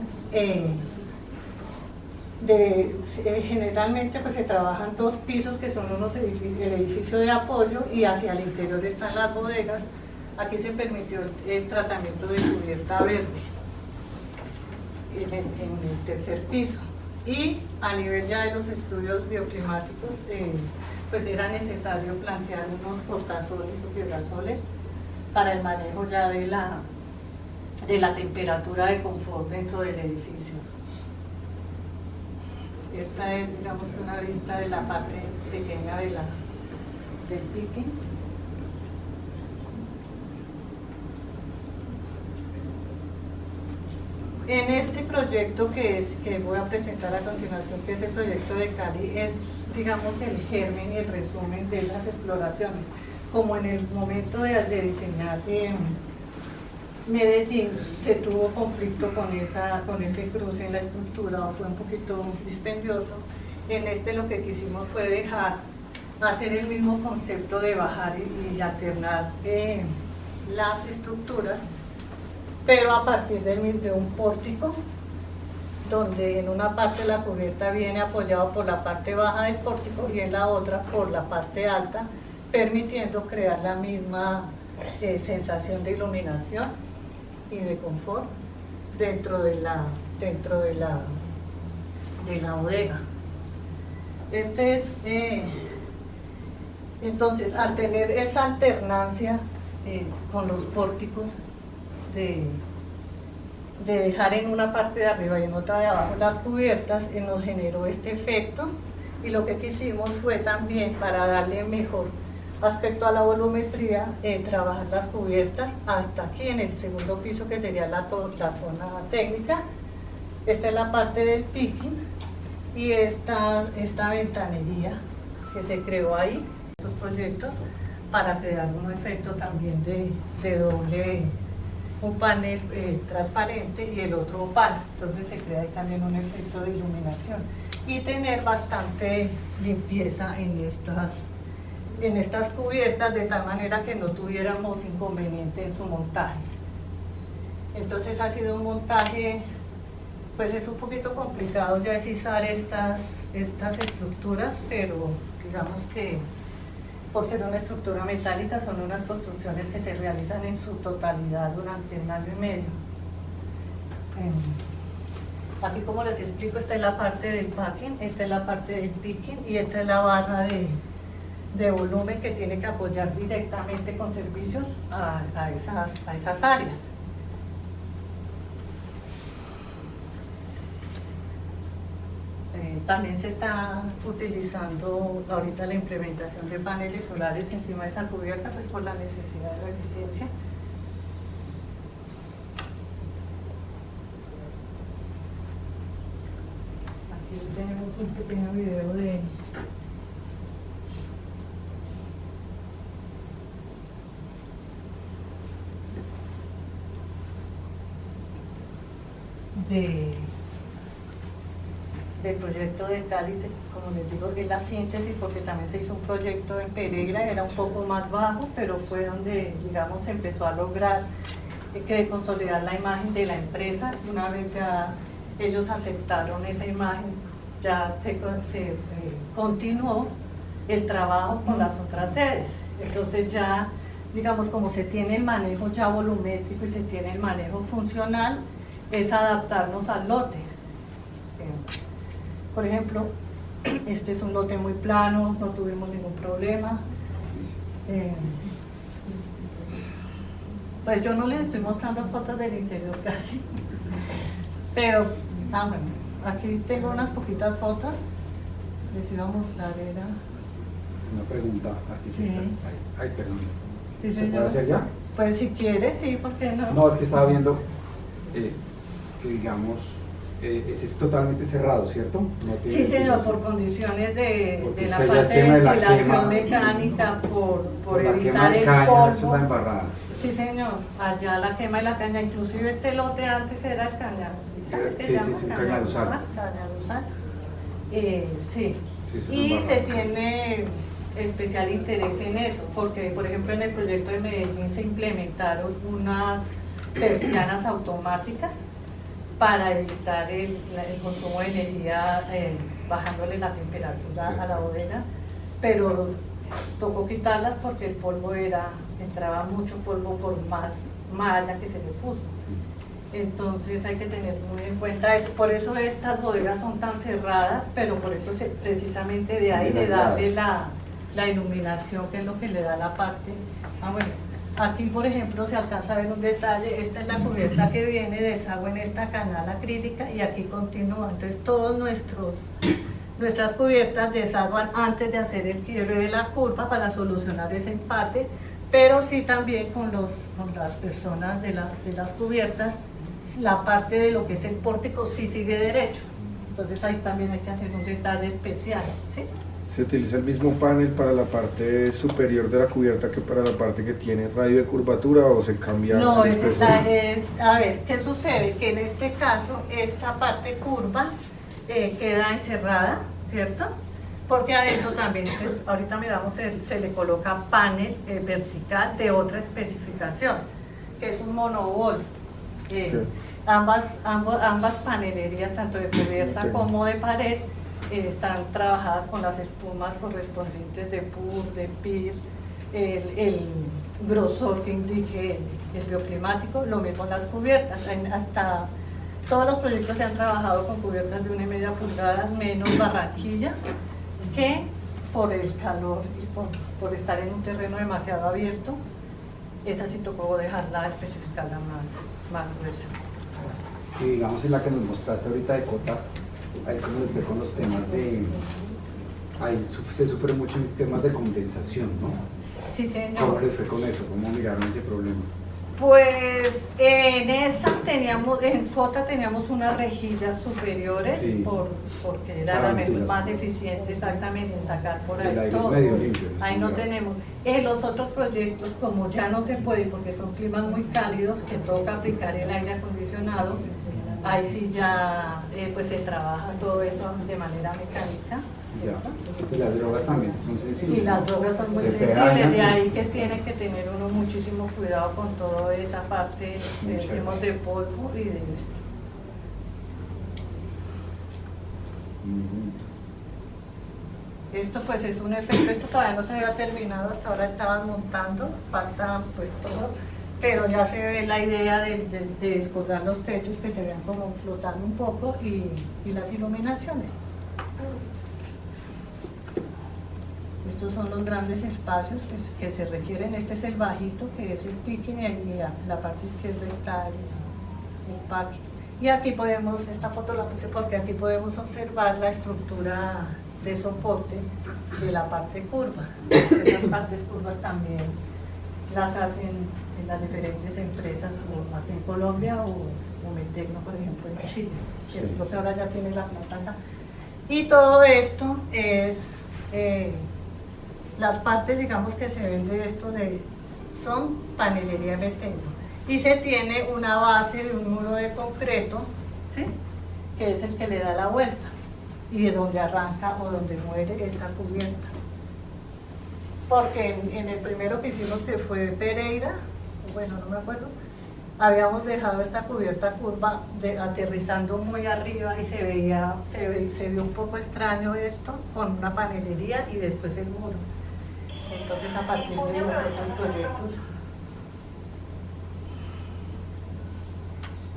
[SPEAKER 5] generalmente pues se trabajan dos pisos, que son el edificio de apoyo, y hacia el interior están las bodegas. Aquí se permitió el tratamiento de cubierta verde en el tercer piso. Y a nivel ya de los estudios bioclimáticos, pues era necesario plantear unos portasoles o quiebrasoles para el manejo ya de la temperatura de confort dentro del edificio. Esta es, digamos, una vista de la parte pequeña del picking. En este proyecto que voy a presentar a continuación, que es el proyecto de Cali, es, digamos, el germen y el resumen de las exploraciones. Como en el momento de diseñar Medellín se tuvo conflicto con ese cruce en la estructura, o fue un poquito dispendioso, en este lo que quisimos fue hacer el mismo concepto de bajar y alternar las estructuras, pero a partir de un pórtico, donde en una parte la cubierta viene apoyado por la parte baja del pórtico y en la otra por la parte alta, permitiendo crear la misma sensación de iluminación y de confort dentro de la bodega. Entonces, al tener esa alternancia con los pórticos de dejar en una parte de arriba y en otra de abajo las cubiertas, nos generó este efecto, y lo que quisimos fue también, para darle mejor aspecto a la volumetría, trabajar las cubiertas hasta aquí en el segundo piso, que sería la zona técnica. Esta es la parte del picking y esta ventanería que se creó ahí, estos proyectos, para crear un efecto también de doble, un panel transparente y el otro opal. Entonces se crea ahí también un efecto de iluminación y tener bastante limpieza en estas cubiertas, de tal manera que no tuviéramos inconveniente en su montaje. Entonces ha sido un montaje, pues es un poquito complicado ya decisar estas estructuras, pero digamos que por ser una estructura metálica son unas construcciones que se realizan en su totalidad durante 1 año y medio. Aquí, como les explico, esta es la parte del packing, esta es la parte del picking y esta es la barra de volumen que tiene que apoyar directamente con servicios a esas áreas. También se está utilizando ahorita la implementación de paneles solares encima de esa cubierta, pues por la necesidad de la eficiencia. Aquí tenemos un pequeño video del proyecto de Cali. Como les digo, es la síntesis, porque también se hizo un proyecto en Pereira, era un poco más bajo, pero fue donde, digamos, se empezó a lograr consolidar la imagen de la empresa. Una vez ya ellos aceptaron esa imagen, ya se continuó el trabajo con las otras sedes. Entonces ya, digamos, como se tiene el manejo ya volumétrico y se tiene el manejo funcional, es adaptarnos al lote. Por ejemplo, este es un lote muy plano, no tuvimos ningún problema. Pues yo no les estoy mostrando fotos del interior casi, pero bueno, aquí tengo unas poquitas fotos, les iba a mostrar.
[SPEAKER 6] Una pregunta, arquitecta.
[SPEAKER 5] Sí.
[SPEAKER 6] Ay, perdón.
[SPEAKER 5] Sí,
[SPEAKER 6] ¿Se
[SPEAKER 5] señor.
[SPEAKER 6] puede hacer ya?
[SPEAKER 5] Pues si quieres, sí, ¿por qué no?
[SPEAKER 6] No, es que estaba viendo que, digamos, ese es totalmente cerrado, ¿cierto? No tiene
[SPEAKER 5] Sí, señor,
[SPEAKER 6] ventilación.
[SPEAKER 5] por condiciones de
[SPEAKER 6] Porque
[SPEAKER 5] la
[SPEAKER 6] es que ya el
[SPEAKER 5] parte de
[SPEAKER 6] tema de la
[SPEAKER 5] ventilación
[SPEAKER 6] quema,
[SPEAKER 5] mecánica, por
[SPEAKER 6] la
[SPEAKER 5] evitar
[SPEAKER 6] quema de
[SPEAKER 5] el
[SPEAKER 6] caña es
[SPEAKER 5] polvo.
[SPEAKER 6] una embarrada.
[SPEAKER 5] Sí, señor, allá la quema de la caña, inclusive este lote antes era el caña. ¿Sabes qué
[SPEAKER 6] Sí,
[SPEAKER 5] llama?
[SPEAKER 6] sí, cañaduzal.
[SPEAKER 5] Cañaduzal.
[SPEAKER 6] Sí,
[SPEAKER 5] Sí.
[SPEAKER 6] es una
[SPEAKER 5] Y se
[SPEAKER 6] embarrada.
[SPEAKER 5] tiene especial interés en eso, porque por ejemplo en el proyecto de Medellín se implementaron unas persianas automáticas para evitar el consumo de energía, bajándole la temperatura a la bodega, pero tocó quitarlas porque el polvo entraba mucho polvo por más malla que se le puso. Entonces hay que tener muy en cuenta eso. Por eso estas bodegas son tan cerradas, pero por eso precisamente de ahí de darle la iluminación, que es lo que le da la parte. Bueno, aquí por ejemplo se alcanza a ver un detalle. Esta es la cubierta que viene, desagua en esta canal acrílica y aquí continúa. Entonces todos nuestras cubiertas desaguan antes de hacer el quiebre de la curva para solucionar ese empate, pero sí también con las personas de las cubiertas, la parte de lo que es el pórtico sí sigue derecho. Entonces ahí también hay que hacer un detalle especial, ¿sí?
[SPEAKER 7] ¿Se utiliza el mismo panel para la parte superior de la cubierta que para la parte que tiene radio de curvatura o se cambia?
[SPEAKER 5] No,
[SPEAKER 7] el espesor?
[SPEAKER 5] a ver, ¿qué sucede? Que en este caso esta parte curva queda encerrada, ¿cierto? Porque adentro también, ahorita miramos, se le coloca panel vertical de otra especificación, que es un monobol. Ambas panelerías, tanto de cubierta como de pared, están trabajadas con las espumas correspondientes de PUR, de PIR, el grosor que indique el bioclimático, lo mismo las cubiertas. Hasta todos los proyectos se han trabajado con cubiertas de 1,5 pulgadas, menos Barranquilla, que por el calor y por estar en un terreno demasiado abierto, esa sí tocó dejarla, especificarla más gruesa.
[SPEAKER 6] Y digamos en la que nos mostraste ahorita de cota, ahí como esté con los temas de, ahí se sufre mucho en temas de condensación, ¿no?
[SPEAKER 5] Sí, señor.
[SPEAKER 6] ¿Cómo les fue con eso? ¿Cómo miraron ese problema?
[SPEAKER 5] Pues en cota teníamos unas rejillas superiores,
[SPEAKER 6] Sí.
[SPEAKER 5] porque era
[SPEAKER 6] Para
[SPEAKER 5] realmente
[SPEAKER 6] ventilación.
[SPEAKER 5] más eficiente exactamente sacar por ahí
[SPEAKER 6] El aire es
[SPEAKER 5] todo.
[SPEAKER 6] medio limpio, ¿no?
[SPEAKER 5] Ahí no tenemos. En los otros proyectos, como ya no se puede, porque son climas muy cálidos, que toca aplicar el aire acondicionado, ahí sí ya pues se trabaja todo eso de manera mecánica.
[SPEAKER 6] Ya.
[SPEAKER 5] ¿cierto?
[SPEAKER 6] Y las drogas también son sensibles.
[SPEAKER 5] Y las drogas son muy
[SPEAKER 6] Se te
[SPEAKER 5] sensibles,
[SPEAKER 6] dañan,
[SPEAKER 5] de
[SPEAKER 6] sí.
[SPEAKER 5] ahí que tiene que tener uno muchísimo cuidado con toda esa parte, decimos, de polvo y de esto. Esto pues es un efecto, esto todavía no se había terminado, hasta ahora estaban montando, falta pues todo, pero ya se ve la idea de descolgar los techos que se vean como flotando un poco y las iluminaciones. Estos son los grandes espacios que se requieren. Este es el bajito, que es el picking, y la parte izquierda está el packing. Y aquí podemos, esta foto la puse porque aquí podemos observar la estructura de soporte de la parte curva. Estas partes curvas también las hacen en las diferentes empresas, o aquí en Colombia o Metecno, por ejemplo, en Chile, que
[SPEAKER 6] Sí.
[SPEAKER 5] creo que ahora ya tiene la planta acá. Y todo esto es... las partes, digamos, que se ven de esto son panelería Metecno, y se tiene una base de un muro de concreto, ¿sí? Que es el que le da la vuelta y de donde arranca o donde muere esta cubierta. Porque en el primero que hicimos, que fue Pereira, bueno, no me acuerdo, habíamos dejado esta cubierta curva aterrizando muy arriba y se vio un poco extraño esto con una panelería y después el muro. Entonces, a partir de los otros proyectos,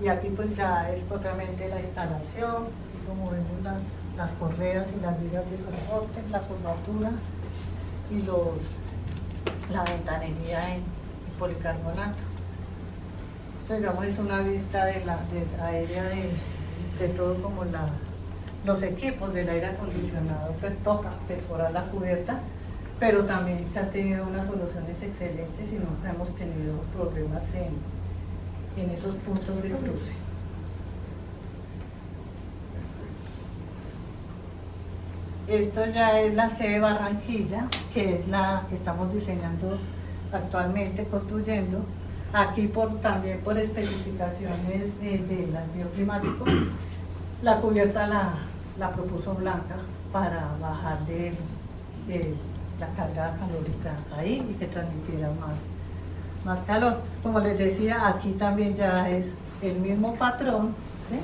[SPEAKER 5] y aquí pues ya es propiamente la instalación, como vemos las correas y las vigas de soporte, la curvatura y la ventanería en policarbonato. Esto, digamos, es una vista aérea de todo, como los equipos del aire acondicionado, que toca perforar la cubierta, pero también se han tenido unas soluciones excelentes y nunca hemos tenido problemas en esos puntos de cruce. Esto ya es la sede Barranquilla, que es la que estamos diseñando actualmente, construyendo. Aquí también por especificaciones del bioclimático, la cubierta la propuso Blanca para bajar de la carga calórica ahí y que transmitiera más calor. Como les decía, aquí también ya es el mismo patrón, ¿sí?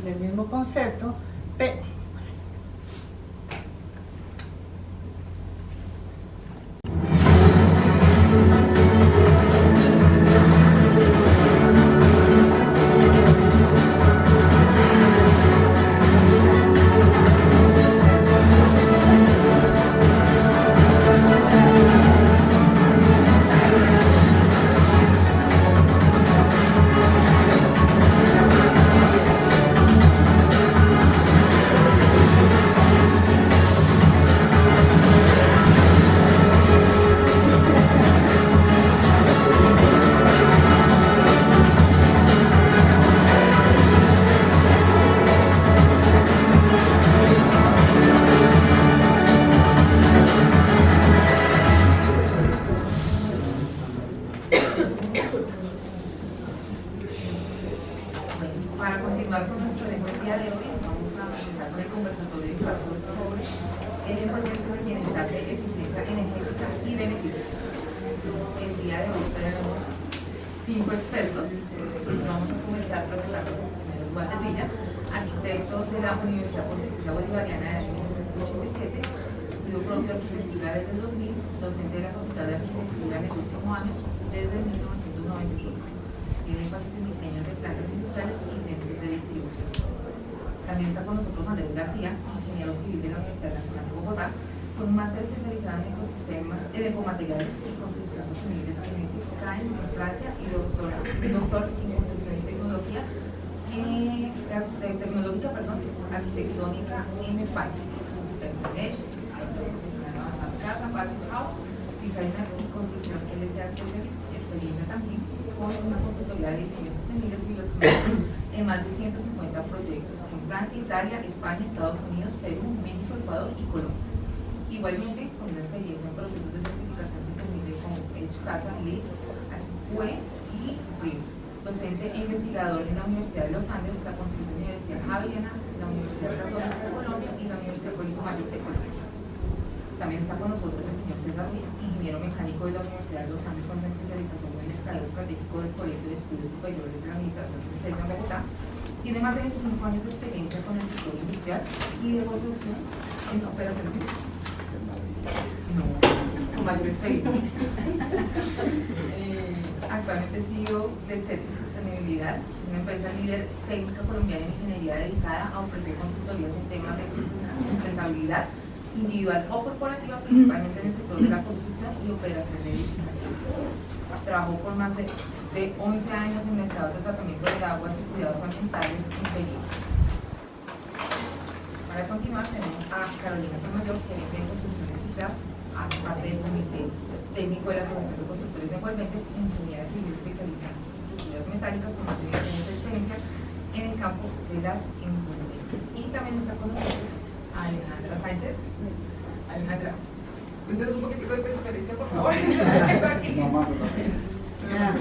[SPEAKER 5] El mismo concepto, pero
[SPEAKER 3] Para continuar con nuestro evento el día de hoy, vamos a empezar con el conversatorio de impacto sobre el proyecto de bienestar de eficiencia energética y beneficios. El día de hoy tenemos 5 expertos. Vamos a comenzar presentando primero Walter Villa, arquitecto de la Universidad Pontificia Bolivariana de 1987, estudió propio de arquitectura desde el 2000, docente de la Facultad de Arquitectura en el último año, desde 1995. Tiene énfasis en diseño de plantas industriales y centros de distribución. También está con nosotros Andrés García, ingeniero civil de la Universidad Nacional de Bogotá, con un máster especializado en ecosistemas, en ecomateriales y construcción sostenible en CAEN en Francia y doctor en construcción y tecnología arquitectónica en España. Casa, Passive House, Designer y Construcción LSA experiencia también con una consultoría de diseño sostenible en más de 150 proyectos en Francia, Italia, España, Estados Unidos, Perú, México, Ecuador y Colombia. Igualmente, con una experiencia en procesos de certificación sostenible como Casa, LEED, HQE y BREEAM. Docente e investigador en la Universidad de los Andes, la Pontificia Universidad Javeriana, la Universidad Católica de Colombia y la Universidad Colegio Mayor de Colombia. También está con nosotros el señor César Ruiz, ingeniero mecánico de la Universidad de los Andes con una especialización en mercadeo estratégico del Colegio de Estudios Superiores de la Administración de CESA en Bogotá. Tiene más de 25 años de experiencia con el sector industrial y de construcción en operaciones. No, con mayor experiencia. Actualmente CEO de CET y Sostenibilidad, una empresa líder técnica colombiana en ingeniería dedicada a ofrecer consultorías en temas de sustentabilidad individual o corporativa, principalmente en el sector de la construcción y operación de edificaciones. Trabajó por más de 11 años en mercados de tratamiento de aguas y cuidados ambientales interiores. Para continuar tenemos a Carolina Mayor, gerente de construcciones y CICLAS, hace parte del comité técnico de la Asociación de Constructores de Envolventes, ingeniera civil especialista en estructuras metálicas con más de 20 años de experiencia en el campo de las envolventes. Y también está con nosotros Alejandra Sánchez. Alejandra, cuéntanos un poquitico de tu experiencia, por favor.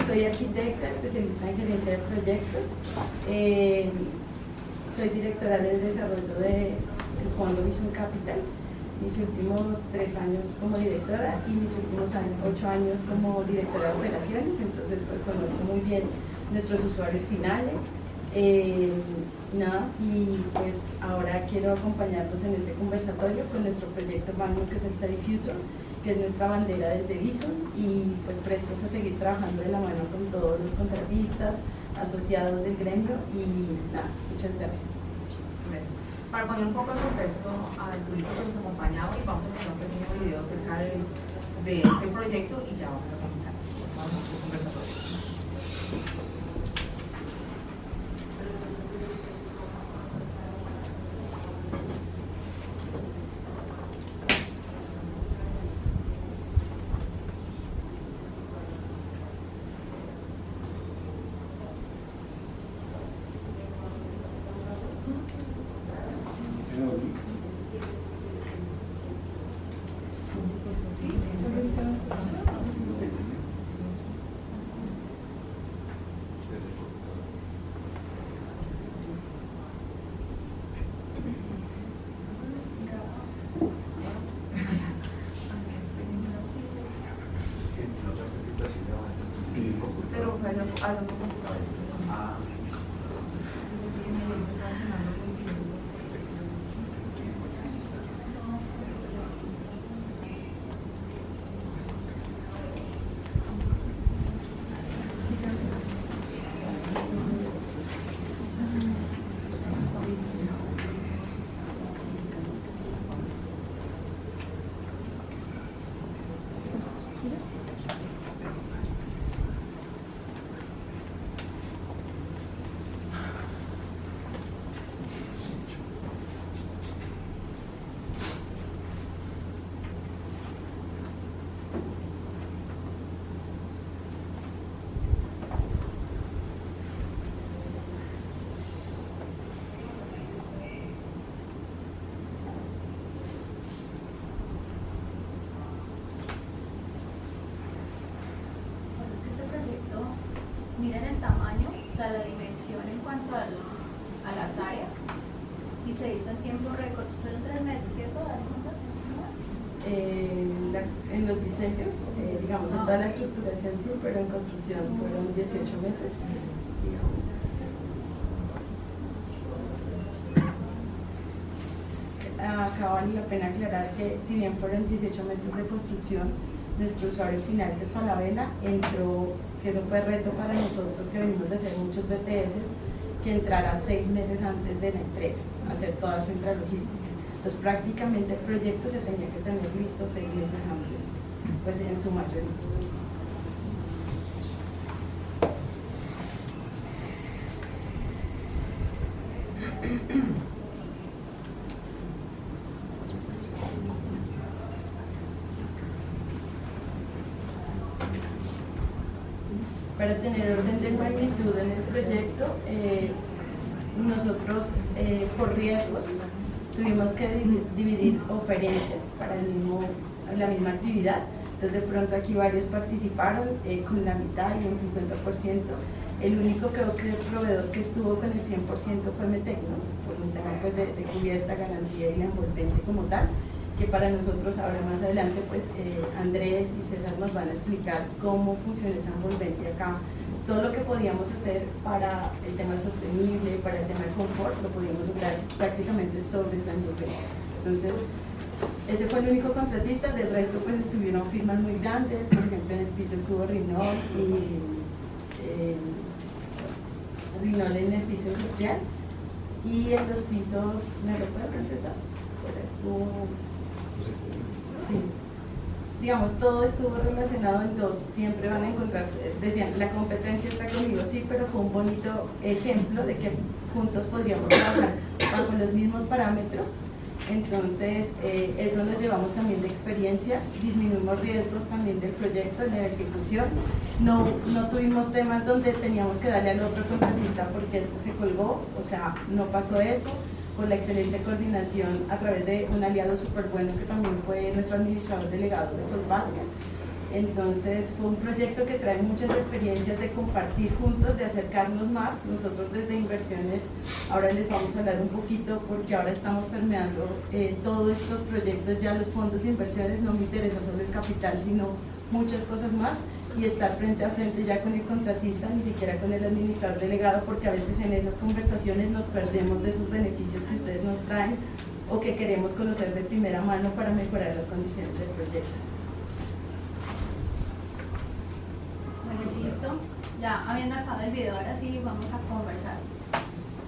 [SPEAKER 8] Soy arquitecta, especialista en gerencia de proyectos. Soy directora de desarrollo del Fondo Vision Capital. Mis últimos 3 años como directora y mis últimos 8 años como directora de operaciones, entonces pues conozco muy bien nuestros usuarios finales. Y pues ahora quiero acompañarlos en este conversatorio con nuestro proyecto magno, que es el SEDI Future, que es nuestra bandera desde Vision, y pues prestos a seguir trabajando de la mano con todos los contratistas, asociados del gremio, y muchas gracias.
[SPEAKER 3] Para poner un poco el contexto al público que nos acompaña hoy, vamos a hacer un pequeño video acerca de este proyecto y ya vamos a comenzar. Vamos a el conversatorio. Pero fue a los computadores.
[SPEAKER 9] tamaño, o sea, la dimensión en cuanto a las áreas, y se hizo en tiempo récord. Fueron 3 meses, ¿cierto?
[SPEAKER 8] En los diseños, digamos, en toda la estructuración sí, pero en construcción fueron 18 meses. Acá vale la pena aclarar que si bien fueron 18 meses de construcción, nuestro usuario final, que es Falabella, entró, que eso fue reto para nosotros que venimos a hacer muchos BTS, que entrara 6 meses antes de la entrega, hacer toda su intralogística. Entonces prácticamente el proyecto se tenía que tener listo 6 meses antes, pues en su mayoría. Para tener orden de magnitud en el proyecto, nosotros por riesgos tuvimos que dividir oferentes para la misma actividad. Entonces de pronto aquí varios participaron con la mitad y un 50%. El único creo que el proveedor que estuvo con el 100% fue Metecno, por un tema pues, de cubierta, garantía y la envolvente como tal, que para nosotros ahora más adelante pues Andrés y César nos van a explicar cómo funciona esa envolvente acá. Todo lo que podíamos hacer para el tema sostenible, para el tema de confort, lo podíamos lograr prácticamente sobre la envolvente. Entonces, ese fue el único contratista. Del resto pues estuvieron firmas muy grandes, por ejemplo en el piso estuvo Rinol Rinol en el piso industrial, y en los pisos, ¿me lo puede César? Estuvo, sí, digamos, todo estuvo relacionado en dos. Siempre van a encontrarse, decían, la competencia está conmigo, sí, pero fue un bonito ejemplo de que juntos podríamos trabajar bajo los mismos parámetros. Entonces, eso nos llevamos también de experiencia, disminuimos riesgos también del proyecto, en la ejecución. No tuvimos temas donde teníamos que darle al otro contratista porque este se colgó, o sea, no pasó eso, por la excelente coordinación a través de un aliado súper bueno que también fue nuestro administrador delegado de Colbatria. Entonces fue un proyecto que trae muchas experiencias de compartir juntos, de acercarnos más. Nosotros desde inversiones, ahora les vamos a hablar un poquito porque ahora estamos permeando todos estos proyectos, ya los fondos de inversiones. No me interesa solo el capital, sino muchas cosas más, y estar frente a frente ya con el contratista, ni siquiera con el administrador delegado, porque a veces en esas conversaciones nos perdemos de esos beneficios que ustedes nos traen o que queremos conocer de primera mano para mejorar las condiciones del proyecto.
[SPEAKER 9] Listo, ya habiendo acabado el video, ahora sí vamos a conversar.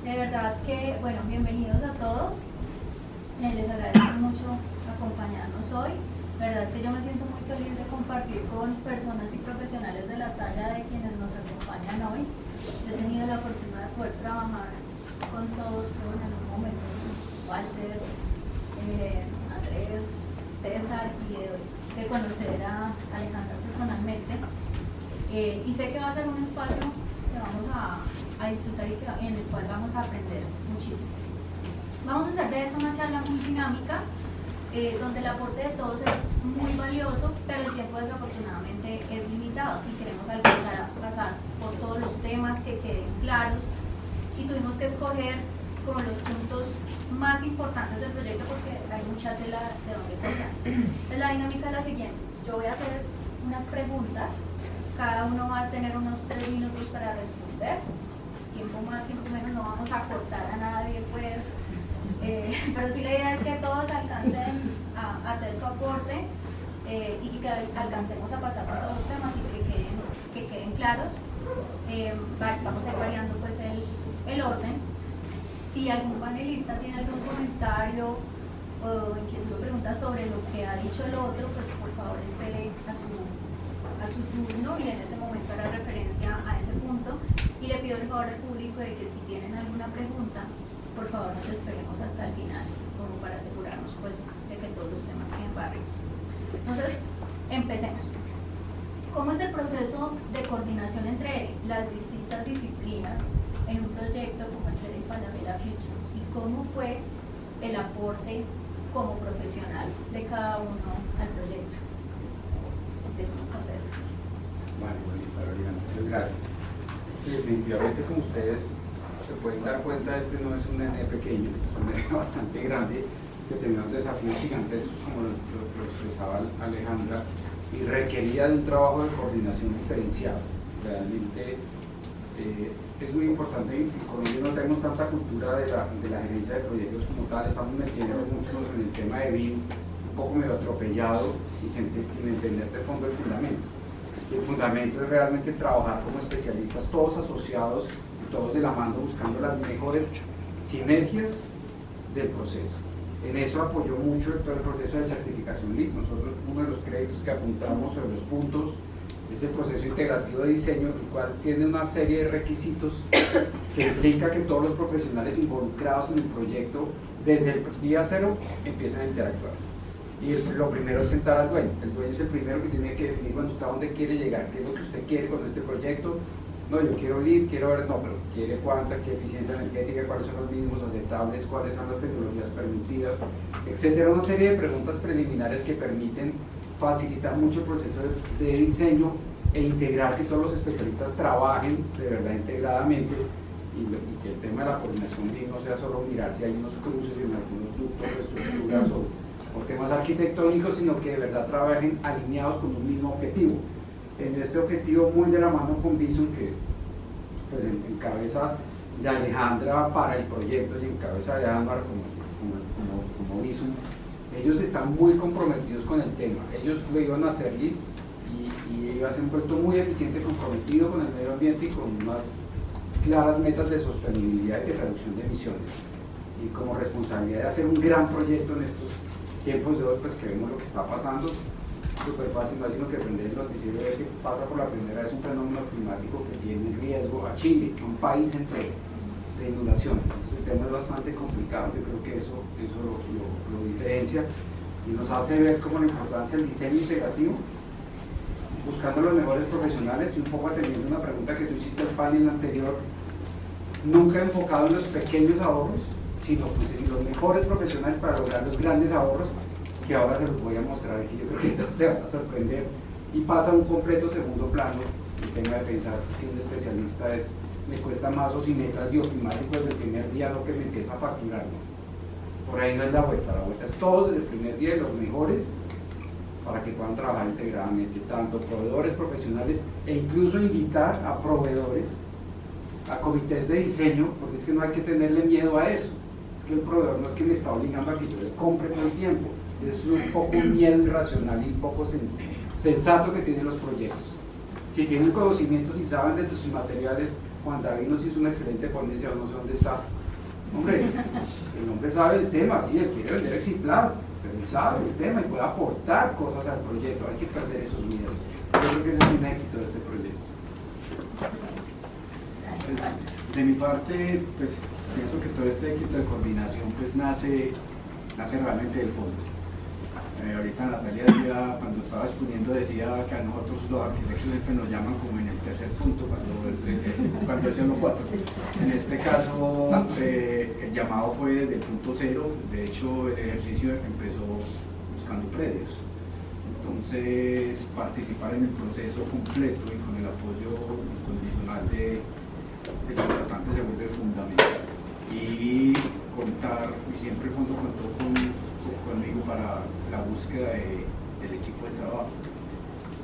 [SPEAKER 9] De verdad que, bueno, bienvenidos a todos. Les agradezco mucho acompañarnos hoy. De verdad que yo me siento muy feliz de compartir con personas y profesionales de la talla de quienes nos acompañan hoy. Yo he tenido la oportunidad de poder trabajar con todos, pero en algún momento, Walter, Andrés, César, y de conocer a Alejandra personalmente. Y sé que va a ser un espacio que vamos a disfrutar y en el cual vamos a aprender muchísimo. Vamos a hacer de esta una charla muy dinámica, donde el aporte de todos es muy valioso, pero el tiempo desafortunadamente es limitado y queremos alcanzar a pasar por todos los temas que queden claros, y tuvimos que escoger como los puntos más importantes del proyecto porque hay mucha tela de donde cortar. Entonces la dinámica es la siguiente: yo voy a hacer unas preguntas. Cada uno va a tener unos 3 minutos para responder. Tiempo más, tiempo menos, no vamos a cortar a nadie, pues. Pero sí la idea es que todos alcancen a hacer su aporte y que alcancemos a pasar por todos los temas y que queden claros. Vamos a ir variando pues el orden. Si algún panelista tiene algún comentario o inquietud o pregunta sobre lo que ha dicho el otro, pues por favor espere a su turno y en ese momento hará referencia a ese punto, y le pido el favor al público de que si tienen alguna pregunta, por favor nos esperemos hasta el final, como para asegurarnos pues de que todos los temas queden barridos. Entonces, empecemos. ¿Cómo es el proceso de coordinación entre las distintas disciplinas en un proyecto como el CEDIF Falabella Future, y cómo fue el aporte como profesional de cada uno al proyecto? Empecemos con César.
[SPEAKER 6] Vale, Carolina, muchas gracias. Sí, definitivamente, como ustedes se pueden dar cuenta, este no es un nene pequeño, es un nene bastante grande que tenía unos desafíos gigantescos, como lo expresaba Alejandra, y requería de un trabajo de coordinación diferenciado. Realmente es muy importante. En Colombia no tenemos tanta cultura de la gerencia de proyectos como tal, estamos metiendo mucho en el tema de BIM, un poco medio atropellado y sin entender de fondo el fundamento. Y el fundamento es realmente trabajar como especialistas, todos asociados y todos de la mano, buscando las mejores sinergias del proceso. En eso apoyó mucho todo el proceso de certificación LEED. Nosotros, uno de los créditos que apuntamos sobre los puntos es el proceso integrativo de diseño, el cual tiene una serie de requisitos que implica que todos los profesionales involucrados en el proyecto desde el día cero empiecen a interactuar. Y lo primero es sentar al dueño. El dueño es el primero que tiene que definir, bueno, usted a dónde quiere llegar, qué es lo que usted quiere con este proyecto. No, yo quiero LEED, quiero ver, no, pero quiere cuánta, qué eficiencia energética, cuáles son los mínimos aceptables, cuáles son las tecnologías permitidas, etcétera. Una serie de preguntas preliminares que permiten facilitar mucho el proceso de diseño e integrar, que todos los especialistas trabajen de verdad integradamente, y que el tema de la coordinación no sea solo mirar si hay unos cruces en algunos ductos o estructuras o temas arquitectónicos, sino que de verdad trabajen alineados con un mismo objetivo. En este objetivo, muy de la mano con Bison, que pues en cabeza de Alejandra para el proyecto y en cabeza de Álvaro como Bison, ellos están muy comprometidos con el tema. Ellos lo iban a hacer y iba a ser un proyecto muy eficiente, comprometido con el medio ambiente y con unas claras metas de sostenibilidad y de reducción de emisiones. Y como responsabilidad de hacer un gran proyecto en estos tiempos de hoy, pues que vemos lo que está pasando, súper fácil, no hay sino que prender el noticiero de que pasa por la primera vez un fenómeno climático que tiene en riesgo a Chile, un país entero, de inundaciones. Entonces el tema es bastante complicado. Yo creo que eso lo diferencia y nos hace ver como la importancia del diseño integrativo, buscando los mejores profesionales, y un poco atendiendo una pregunta que tú hiciste al panel anterior, nunca enfocado en los pequeños ahorros, sino pues en los mejores profesionales para lograr los grandes ahorros, que ahora se los voy a mostrar aquí. Yo creo que todos se van a sorprender y pasa a un completo segundo plano el tema de pensar si un especialista me cuesta más, o si metas bioclimático desde el primer día lo que me empieza a facturar, ¿no? Por ahí no es la vuelta es todos desde el primer día, los mejores, para que puedan trabajar integradamente, tanto proveedores profesionales e incluso invitar a proveedores a comités de diseño, porque es que no hay que tenerle miedo a eso. Es que el proveedor no es que me está obligando a que yo le compre todo el tiempo, es un poco un miedo irracional y un poco sensato que tienen los proyectos. Si tienen conocimientos y saben de sus materiales, Juan David nos hizo una excelente ponencia, no sé dónde está. Hombre, el hombre sabe el tema, sí, él quiere vender Exiplast, pero él sabe el tema y puede aportar cosas al proyecto. Hay que perder esos miedos. Yo creo que ese es un éxito de este proyecto.
[SPEAKER 10] De mi parte, pues pienso que todo este equipo de coordinación pues nace realmente del fondo. Ahorita Natalia decía, cuando estaba exponiendo, decía que a nosotros los arquitectos siempre nos llaman como en el tercer punto, cuando es el 4. En este caso, el llamado fue desde el punto 0. De hecho, el ejercicio empezó buscando predios. Entonces, participar en el proceso completo y con el apoyo incondicional de contratante se vuelve fundamental. Y contar, y siempre el fondo contó conmigo para la búsqueda del equipo de trabajo.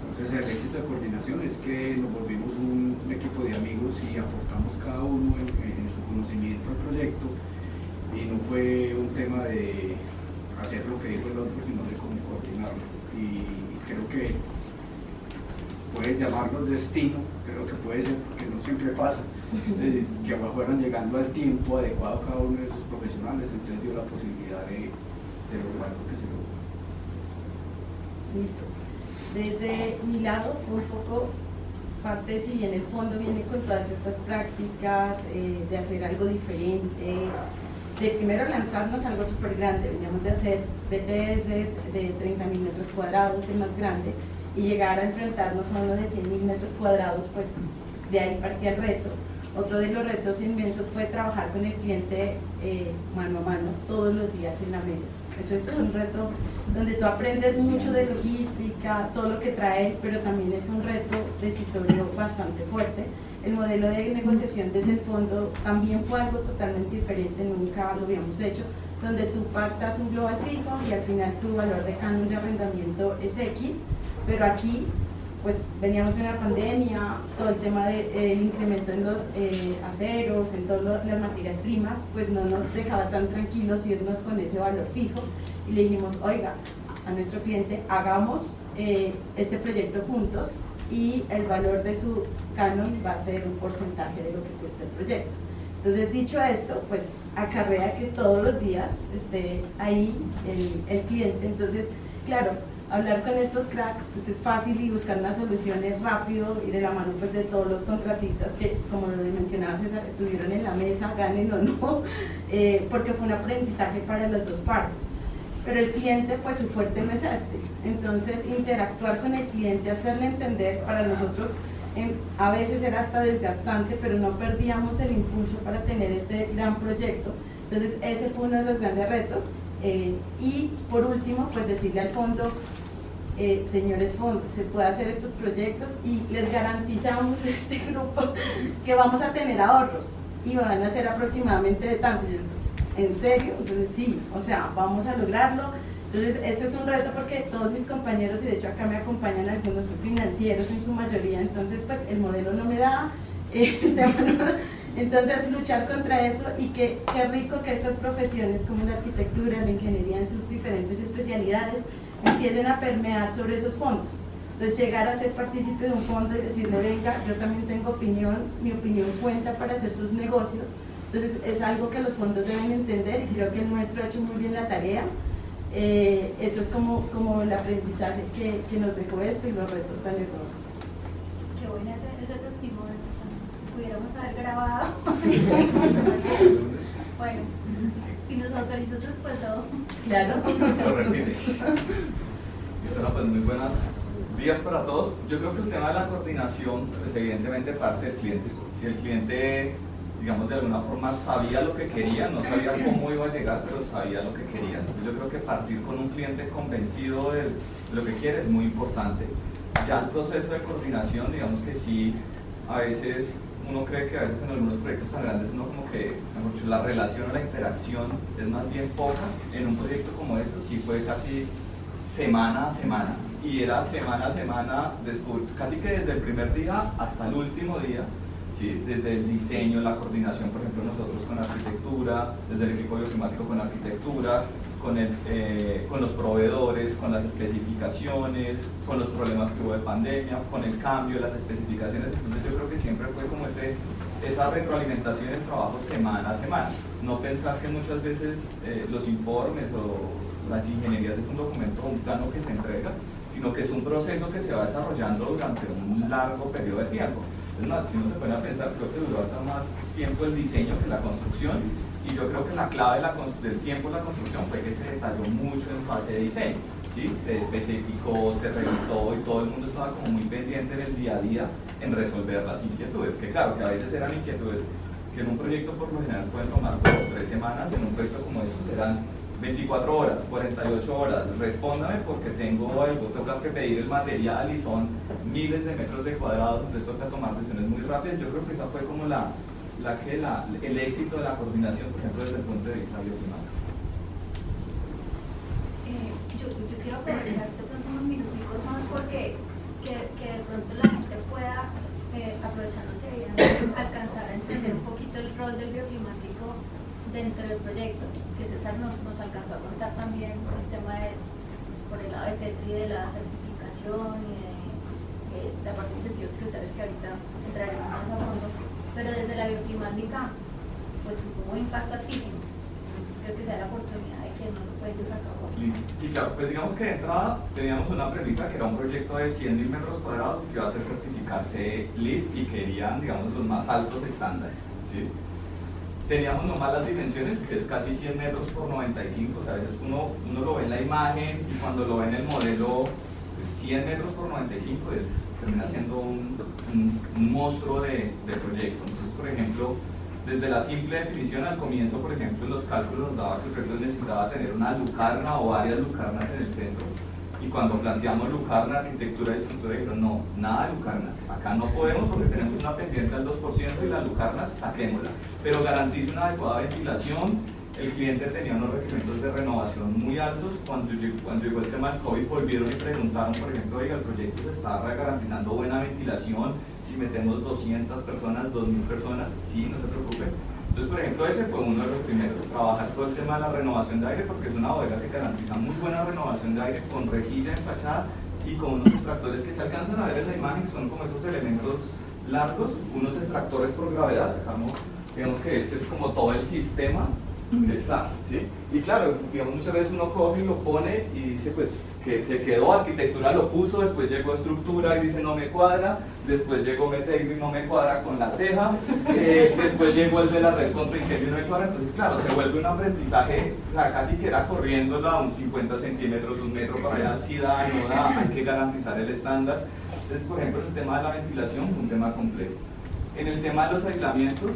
[SPEAKER 10] Entonces el éxito de coordinación es que nos volvimos un equipo de amigos y aportamos cada uno en su conocimiento al proyecto, y no fue un tema de hacer lo que dijo el otro, sino de cómo coordinarlo. Y creo que puedes llamarlo destino, creo que puede ser, porque no siempre pasa, que fueran llegando al tiempo adecuado cada uno de sus profesionales, entonces dio la posibilidad de lograr lo que se logró.
[SPEAKER 8] Listo. Desde mi lado, un poco parte, si bien el fondo viene con todas estas prácticas de hacer algo diferente, de primero lanzarnos algo súper grande, veníamos de hacer BTS de 30.000 metros cuadrados, el más grande, y llegar a enfrentarnos a uno de 100.000 metros cuadrados, pues de ahí partía el reto. Otro de los retos inmensos fue trabajar con el cliente mano a mano, todos los días en la mesa. Eso es un reto donde tú aprendes mucho de logística, todo lo que trae, pero también es un reto decisorio bastante fuerte, el modelo de negociación desde el fondo también fue algo totalmente diferente, nunca lo habíamos hecho, donde tú pactas un global fijo y al final tu valor de canon de arrendamiento es X, pero aquí pues veníamos de una pandemia, todo el tema del incremento en los aceros, en todas las materias primas, pues no nos dejaba tan tranquilos irnos con ese valor fijo y le dijimos, oiga, a nuestro cliente, hagamos este proyecto juntos y el valor de su canon va a ser un porcentaje de lo que cuesta el proyecto. Entonces, dicho esto, pues acarrea que todos los días esté ahí el cliente. Entonces, claro, hablar con estos cracks pues es fácil y buscar una solución es rápido y de la mano pues de todos los contratistas que, como lo mencionaba César, estuvieron en la mesa, ganen o no, porque fue un aprendizaje para las dos partes. Pero el cliente, pues su fuerte no es este. Entonces, interactuar con el cliente, hacerle entender, para nosotros a veces era hasta desgastante, pero no perdíamos el impulso para tener este gran proyecto. Entonces, ese fue uno de los grandes retos. Y por último, pues decirle al fondo, señores fondos, se puede hacer estos proyectos y les garantizamos este grupo que vamos a tener ahorros y van a ser aproximadamente de tanto. ¿En serio? Entonces sí, o sea, vamos a lograrlo. Entonces esto es un reto porque todos mis compañeros, y de hecho acá me acompañan algunos, son financieros en su mayoría, entonces pues el modelo no me da, entonces luchar contra eso y qué rico que estas profesiones como la arquitectura, la ingeniería en sus diferentes especialidades empiecen a permear sobre esos fondos. Entonces llegar a ser partícipe de un fondo y decirle, venga, yo también tengo opinión, mi opinión cuenta para hacer sus negocios. Entonces es algo que los fondos deben entender y creo que el nuestro ha hecho muy bien la tarea. Eso es como el aprendizaje que nos dejó esto y los retos tan enormes.
[SPEAKER 9] Qué bueno ese testimonio, pudiéramos haber grabado. Bueno, si nos autoriza tu respaldo.
[SPEAKER 8] Claro.
[SPEAKER 11] Lo repite. Bueno, pues muy buenos días para todos. Yo creo que el tema de la coordinación, pues evidentemente parte del cliente. Si el cliente, digamos, de alguna forma sabía lo que quería, no sabía cómo iba a llegar, pero sabía lo que quería. Entonces yo creo que partir con un cliente convencido de lo que quiere es muy importante. Ya el proceso de coordinación, digamos que sí, a veces uno cree que a veces en algunos proyectos tan grandes uno como que, mejor dicho, la relación o la interacción es más bien poca. En un proyecto como esto sí fue casi semana a semana, y era semana a semana, casi que desde el primer día hasta el último día. Sí, desde el diseño, la coordinación, por ejemplo, nosotros con arquitectura, desde el equipo bioclimático con arquitectura, con los proveedores, con las especificaciones, con los problemas que hubo de pandemia, con el cambio de las especificaciones. Entonces yo creo que siempre fue como esa retroalimentación del trabajo semana a semana. No pensar que muchas veces los informes o las ingenierías es un documento o un plano que se entrega, sino que es un proceso que se va desarrollando durante un largo periodo de tiempo. Es más, si uno se pone a pensar, creo que duró hasta más tiempo el diseño que la construcción, y yo creo que la clave del tiempo de la construcción fue que se detalló mucho en fase de diseño, ¿sí? Se especificó, se revisó y todo el mundo estaba como muy pendiente en el día a día en resolver las inquietudes, que claro, que a veces eran inquietudes que en un proyecto por lo general pueden tomar 2 o 3 semanas, en un proyecto como estos eran 24 horas, 48 horas, respóndame porque tengo que pedir el material y son miles de metros de cuadrados, entonces toca tomar decisiones muy rápidas. Yo creo que esa fue como el éxito de la coordinación, por ejemplo, desde el punto de vista bioclimático.
[SPEAKER 9] Yo quiero aprovechar de pronto unos minuticos más porque que de pronto la gente pueda, aprovechándote bien, alcanzar a entender un poquito el rol del bioclimático dentro del proyecto, que César nos alcanzó a contar también el tema por el lado de CETRI, de la certificación y de la parte de incentivos tributarios que ahorita entraremos más a fondo, pero desde la bioclimática pues tuvo un impacto altísimo. Entonces creo que sea la oportunidad de que no lo pueden llevar a cabo.
[SPEAKER 11] Sí, claro, pues digamos que de entrada teníamos una premisa que era un proyecto de 100.000 metros cuadrados que iba a hacer certificarse LEED y querían, digamos, los más altos estándares, ¿sí? Teníamos nomás las dimensiones, que es casi 100 metros por 95, o sea, a veces uno lo ve en la imagen y cuando lo ve en el modelo, 100 metros por 95 termina siendo un monstruo de proyecto. Entonces, por ejemplo, desde la simple definición al comienzo, por ejemplo, en los cálculos nos daba que el proyecto necesitaba tener una lucarna o varias lucarnas en el centro, y cuando planteamos Lucarna, arquitectura y estructura, dijeron no, nada de Lucarnas, acá no podemos porque tenemos una pendiente al 2% y las Lucarnas saquémosla, pero garantice una adecuada ventilación. El cliente tenía unos requerimientos de renovación muy altos. Cuando llegó el tema del COVID volvieron y preguntaron, por ejemplo, oiga, el proyecto se está garantizando buena ventilación, si metemos 200 personas, 2000 personas, sí, no se preocupe. Entonces, por ejemplo, ese fue uno de los primeros, trabajar todo el tema de la renovación de aire, porque es una bodega que garantiza muy buena renovación de aire con rejilla en fachada y con unos extractores que se alcanzan a ver en la imagen, que son como esos elementos largos, unos extractores por gravedad. Digamos que este es como todo el sistema que está, ¿sí? Y claro, digamos, muchas veces uno coge y lo pone y dice, pues, que se quedó, arquitectura lo puso, después llegó estructura y dice no me cuadra, después llegó Metegro y no me cuadra con la teja, después llegó el de la red contra incendio y no me cuadra. Entonces claro, se vuelve un aprendizaje, o sea, casi que era corriéndola un 50 centímetros, un metro para allá, si da, no da, hay que garantizar el estándar. Entonces, por ejemplo, el tema de la ventilación fue un tema complejo. En el tema de los aislamientos,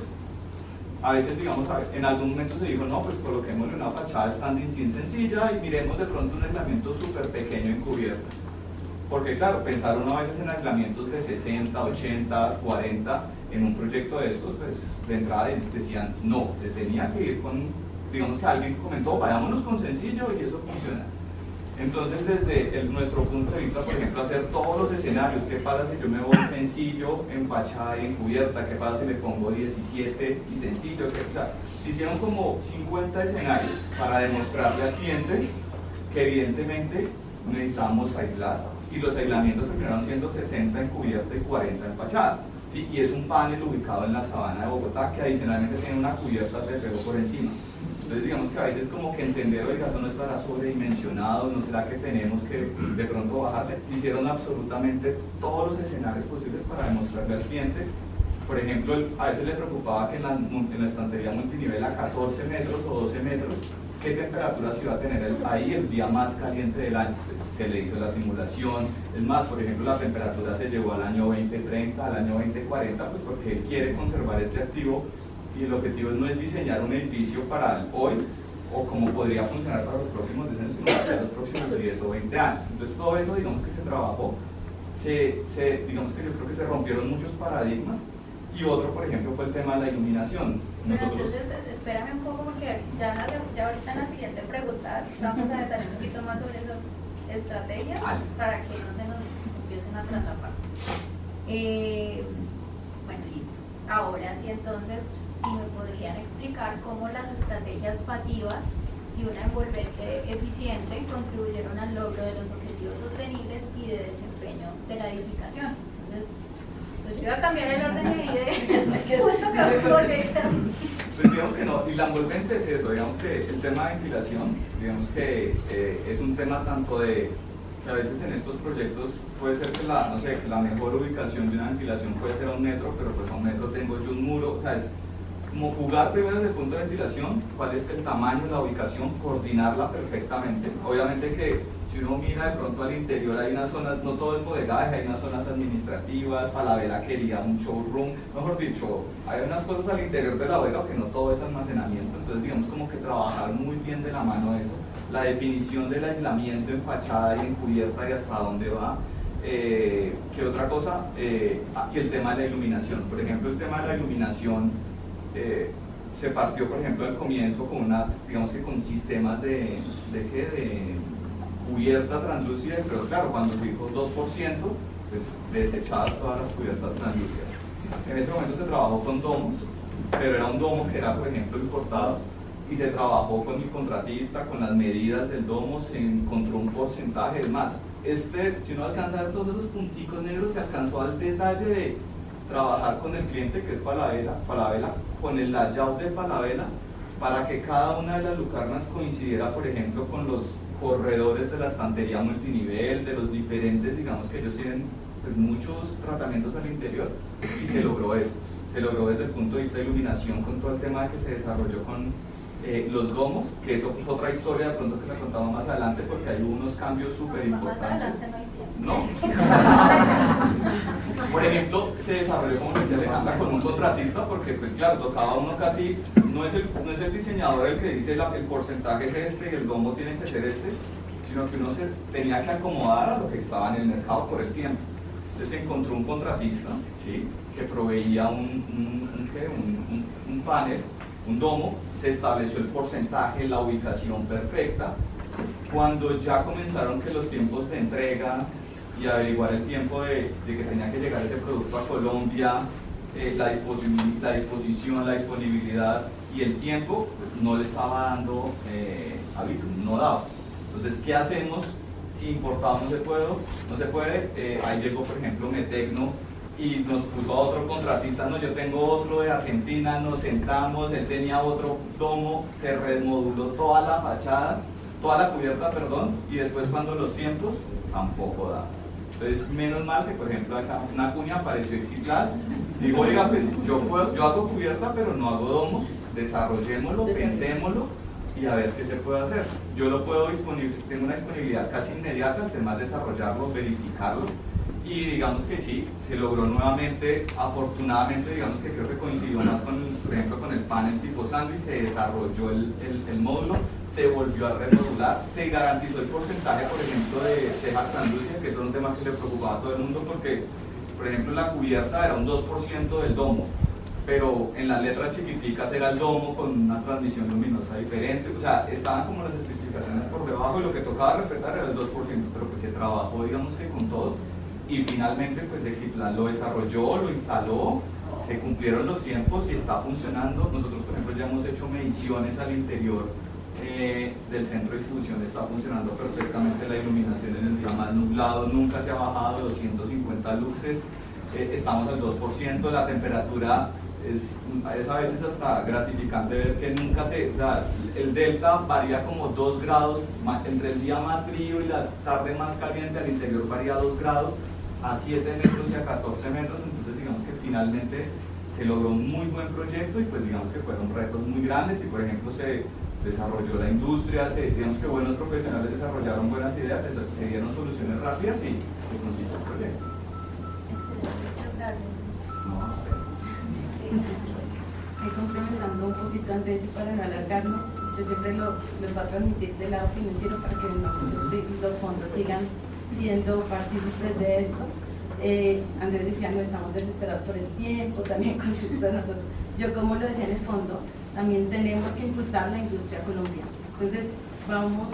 [SPEAKER 11] a veces, digamos, en algún momento se dijo, no, pues coloquémosle una fachada standing sin sencilla y miremos de pronto un aislamiento súper pequeño en cubierta. Porque claro, pensar uno a veces en aislamientos de 60, 80, 40 en un proyecto de estos, pues de entrada decían, no, se tenía que ir con, digamos que alguien comentó, vayámonos con sencillo y eso funciona. Entonces, desde nuestro punto de vista, por ejemplo, hacer todos los escenarios, ¿qué pasa si yo me voy sencillo en fachada y en cubierta? ¿Qué pasa si le pongo 17 y sencillo? O sea, se hicieron como 50 escenarios para demostrarle al cliente que evidentemente necesitamos aislar, y los aislamientos terminaron siendo 60 en cubierta y 40 en fachada, ¿sí? Y es un panel ubicado en la sabana de Bogotá que adicionalmente tiene una cubierta de pego por encima. Entonces digamos que a veces como que entender, oiga, eso no estará sobredimensionado, no será que tenemos que de pronto bajarle. Se hicieron absolutamente todos los escenarios posibles para demostrarle al cliente. Por ejemplo, a veces le preocupaba que en la estantería multinivel a 14 metros o 12 metros, ¿qué temperatura se iba a tener ahí el día más caliente del año? Pues se le hizo la simulación. Es más, por ejemplo, la temperatura se llevó al año 2030, al año 2040, pues porque él quiere conservar este activo. Y el objetivo no es diseñar un edificio para el hoy o como podría funcionar para los próximos 10 años, sino para los próximos 10 o 20 años. Entonces todo eso, digamos que se trabajó, digamos que yo creo que se rompieron muchos paradigmas. Y otro, por ejemplo, fue el tema de la iluminación.
[SPEAKER 9] Entonces, espérame un poco porque ya ahorita en la siguiente pregunta vamos a detallar un poquito más sobre esas estrategias para que no se nos empiecen a traslapar. Bueno, listo. Ahora sí, entonces, si me podrían explicar cómo las estrategias pasivas y una envolvente eficiente contribuyeron al logro de los objetivos sostenibles y de desempeño de la edificación. Entonces, pues yo iba a cambiar el orden de justo que
[SPEAKER 11] pues digamos que no, y la envolvente es eso, digamos que el tema de ventilación, digamos que es un tema tanto de que a veces en estos proyectos puede ser que la mejor ubicación de una ventilación puede ser a 1 metro, pero pues a 1 metro tengo yo un muro, o sea, es como jugar primero desde el punto de ventilación, cuál es el tamaño, la ubicación, coordinarla perfectamente. Obviamente que si uno mira de pronto al interior hay unas zonas, no todo es bodegaje, hay unas zonas administrativas, Falabella quería un showroom, mejor dicho, hay unas cosas al interior de la bodega que no todo es almacenamiento, entonces digamos como que trabajar muy bien de la mano de eso. La definición del aislamiento en fachada y en cubierta y hasta dónde va. ¿Qué otra cosa? Y el tema de la iluminación. Por ejemplo, el tema de la iluminación se partió, por ejemplo, al comienzo con digamos que con sistemas de cubierta translúcida, pero claro, cuando se dijo 2%, pues desechadas todas las cubiertas translúcidas. En ese momento se trabajó con domos, pero era un domo que era, por ejemplo, importado, y se trabajó con el contratista, con las medidas del domo, se encontró un porcentaje. Es más, si uno alcanza a ver todos esos punticos negros, se alcanzó al detalle de trabajar con el cliente, que es Falabella, con el layout de Falabella, para que cada una de las lucarnas coincidiera, por ejemplo, con los corredores de la estantería multinivel, de los diferentes, digamos que ellos tienen pues, muchos tratamientos al interior, y se logró eso. Se logró desde el punto de vista de iluminación con todo el tema de que se desarrolló con los domos, que eso es otra historia de pronto que la contamos más adelante porque hay unos cambios súper importantes. No. Por ejemplo, se desarrolló, como decía Alejandra, con un contratista porque pues claro, tocaba uno casi, no es el diseñador el que dice el porcentaje es este y el domo tiene que ser este, sino que uno se tenía que acomodar a lo que estaba en el mercado por el tiempo. Entonces encontró un contratista, ¿sí?, que proveía un panel, un domo, se estableció el porcentaje, la ubicación perfecta. Cuando ya comenzaron que los tiempos de entrega y averiguar el tiempo de que tenía que llegar ese producto a Colombia, la disposición, la disponibilidad y el tiempo, pues, no le estaba dando aviso, no daba. Entonces, ¿qué hacemos? Si importamos no se puede, ahí llegó por ejemplo Metecno y nos puso a otro contratista, no, yo tengo otro de Argentina, nos sentamos, él tenía otro domo, se remoduló toda la fachada, toda la cubierta, perdón, y después cuando los tiempos, tampoco da. Entonces, menos mal que por ejemplo acá una cuña apareció Exiplas, digo, oiga, pues yo hago cubierta pero no hago domos, desarrollémoslo, pensémoslo y a ver qué se puede hacer. Yo lo puedo tengo una disponibilidad casi inmediata, el tema es desarrollarlo, verificarlo, y digamos que sí, se logró nuevamente, afortunadamente, digamos que creo que coincidió más con, por ejemplo, con el panel tipo sándwich, se desarrolló el módulo, se volvió a remodular, se garantizó el porcentaje, por ejemplo, de ceja translúcida, que eso era un tema que le preocupaba a todo el mundo porque, por ejemplo, la cubierta era un 2% del domo, pero en las letras chiquiticas era el domo con una transmisión luminosa diferente, o sea, estaban como las especificaciones por debajo y lo que tocaba respetar era el 2%, pero pues se trabajó, digamos que con todos, y finalmente pues Exiplan lo desarrolló, lo instaló, se cumplieron los tiempos y está funcionando. Nosotros, por ejemplo, ya hemos hecho mediciones al interior del centro de distribución, está funcionando perfectamente la iluminación en el día más nublado, nunca se ha bajado los 150 luxes, estamos al 2%, la temperatura es a veces hasta gratificante ver que nunca o sea, el delta varía como 2 grados, entre el día más frío y la tarde más caliente, al interior varía 2 grados, a 7 metros y a 14 metros, entonces digamos que finalmente se logró un muy buen proyecto y pues digamos que fueron retos muy grandes y por ejemplo se desarrolló la industria, digamos que buenos profesionales desarrollaron buenas ideas, se dieron soluciones rápidas y se consiguió el proyecto.
[SPEAKER 8] Excelente, muchas gracias. Complementando un poquito a Andrés y para no alargarnos, yo siempre les voy a transmitir del lado financiero para que los fondos sigan siendo partícipes de esto. Andrés decía, no estamos desesperados por el tiempo, también consulta nosotros. Yo, como lo decía en el fondo, también tenemos que impulsar la industria colombiana. Entonces, vamos,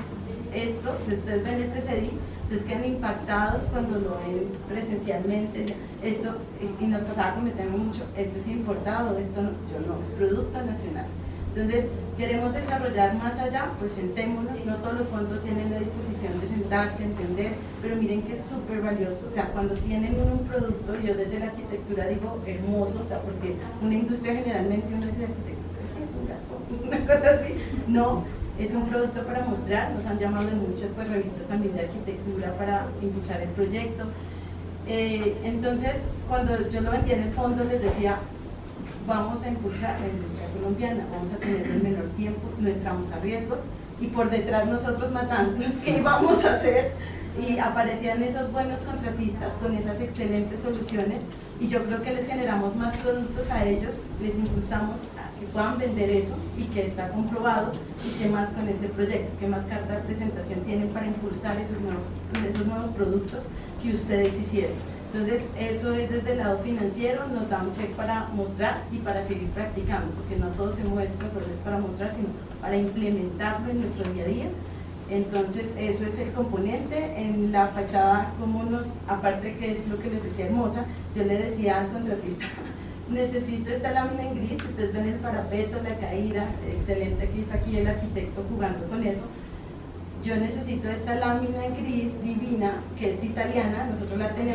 [SPEAKER 8] esto, si ustedes ven este CDI, ustedes quedan impactados cuando lo ven presencialmente. Esto, y nos pasaba comentando mucho, esto es importado, esto no, yo no, es producto nacional. Entonces, queremos desarrollar más allá, pues sentémonos, no todos los fondos tienen la disposición de sentarse, entender, pero miren que es súper valioso, o sea, cuando tienen un producto, yo desde la arquitectura digo hermoso, o sea, porque una industria generalmente uno dice arquitectura, sí, es un gato, una cosa así, no, es un producto para mostrar, nos han llamado en muchas pues, revistas también de arquitectura para impulsar el proyecto. Entonces, cuando yo lo vendía en el fondo, les decía, vamos a impulsar la industria colombiana, vamos a tener el menor tiempo, no entramos a riesgos, y por detrás nosotros matándonos, ¿qué íbamos a hacer? Y aparecían esos buenos contratistas con esas excelentes soluciones, y yo creo que les generamos más productos a ellos, les impulsamos a que puedan vender eso, y que está comprobado, y que más con este proyecto, que más carta de presentación tienen para impulsar esos nuevos productos que ustedes hicieron. Entonces, eso es desde el lado financiero, nos da un check para mostrar y para seguir practicando, porque no todo se muestra solo es para mostrar, sino para implementarlo en nuestro día a día. Entonces, eso es el componente. En la fachada, como aparte que es lo que les decía hermosa, yo le decía al contratista, necesito esta lámina en gris, ustedes ven el parapeto, la caída, excelente que hizo aquí el arquitecto jugando con eso. Yo necesito esta lámina en gris divina, que es italiana, nosotros la tenemos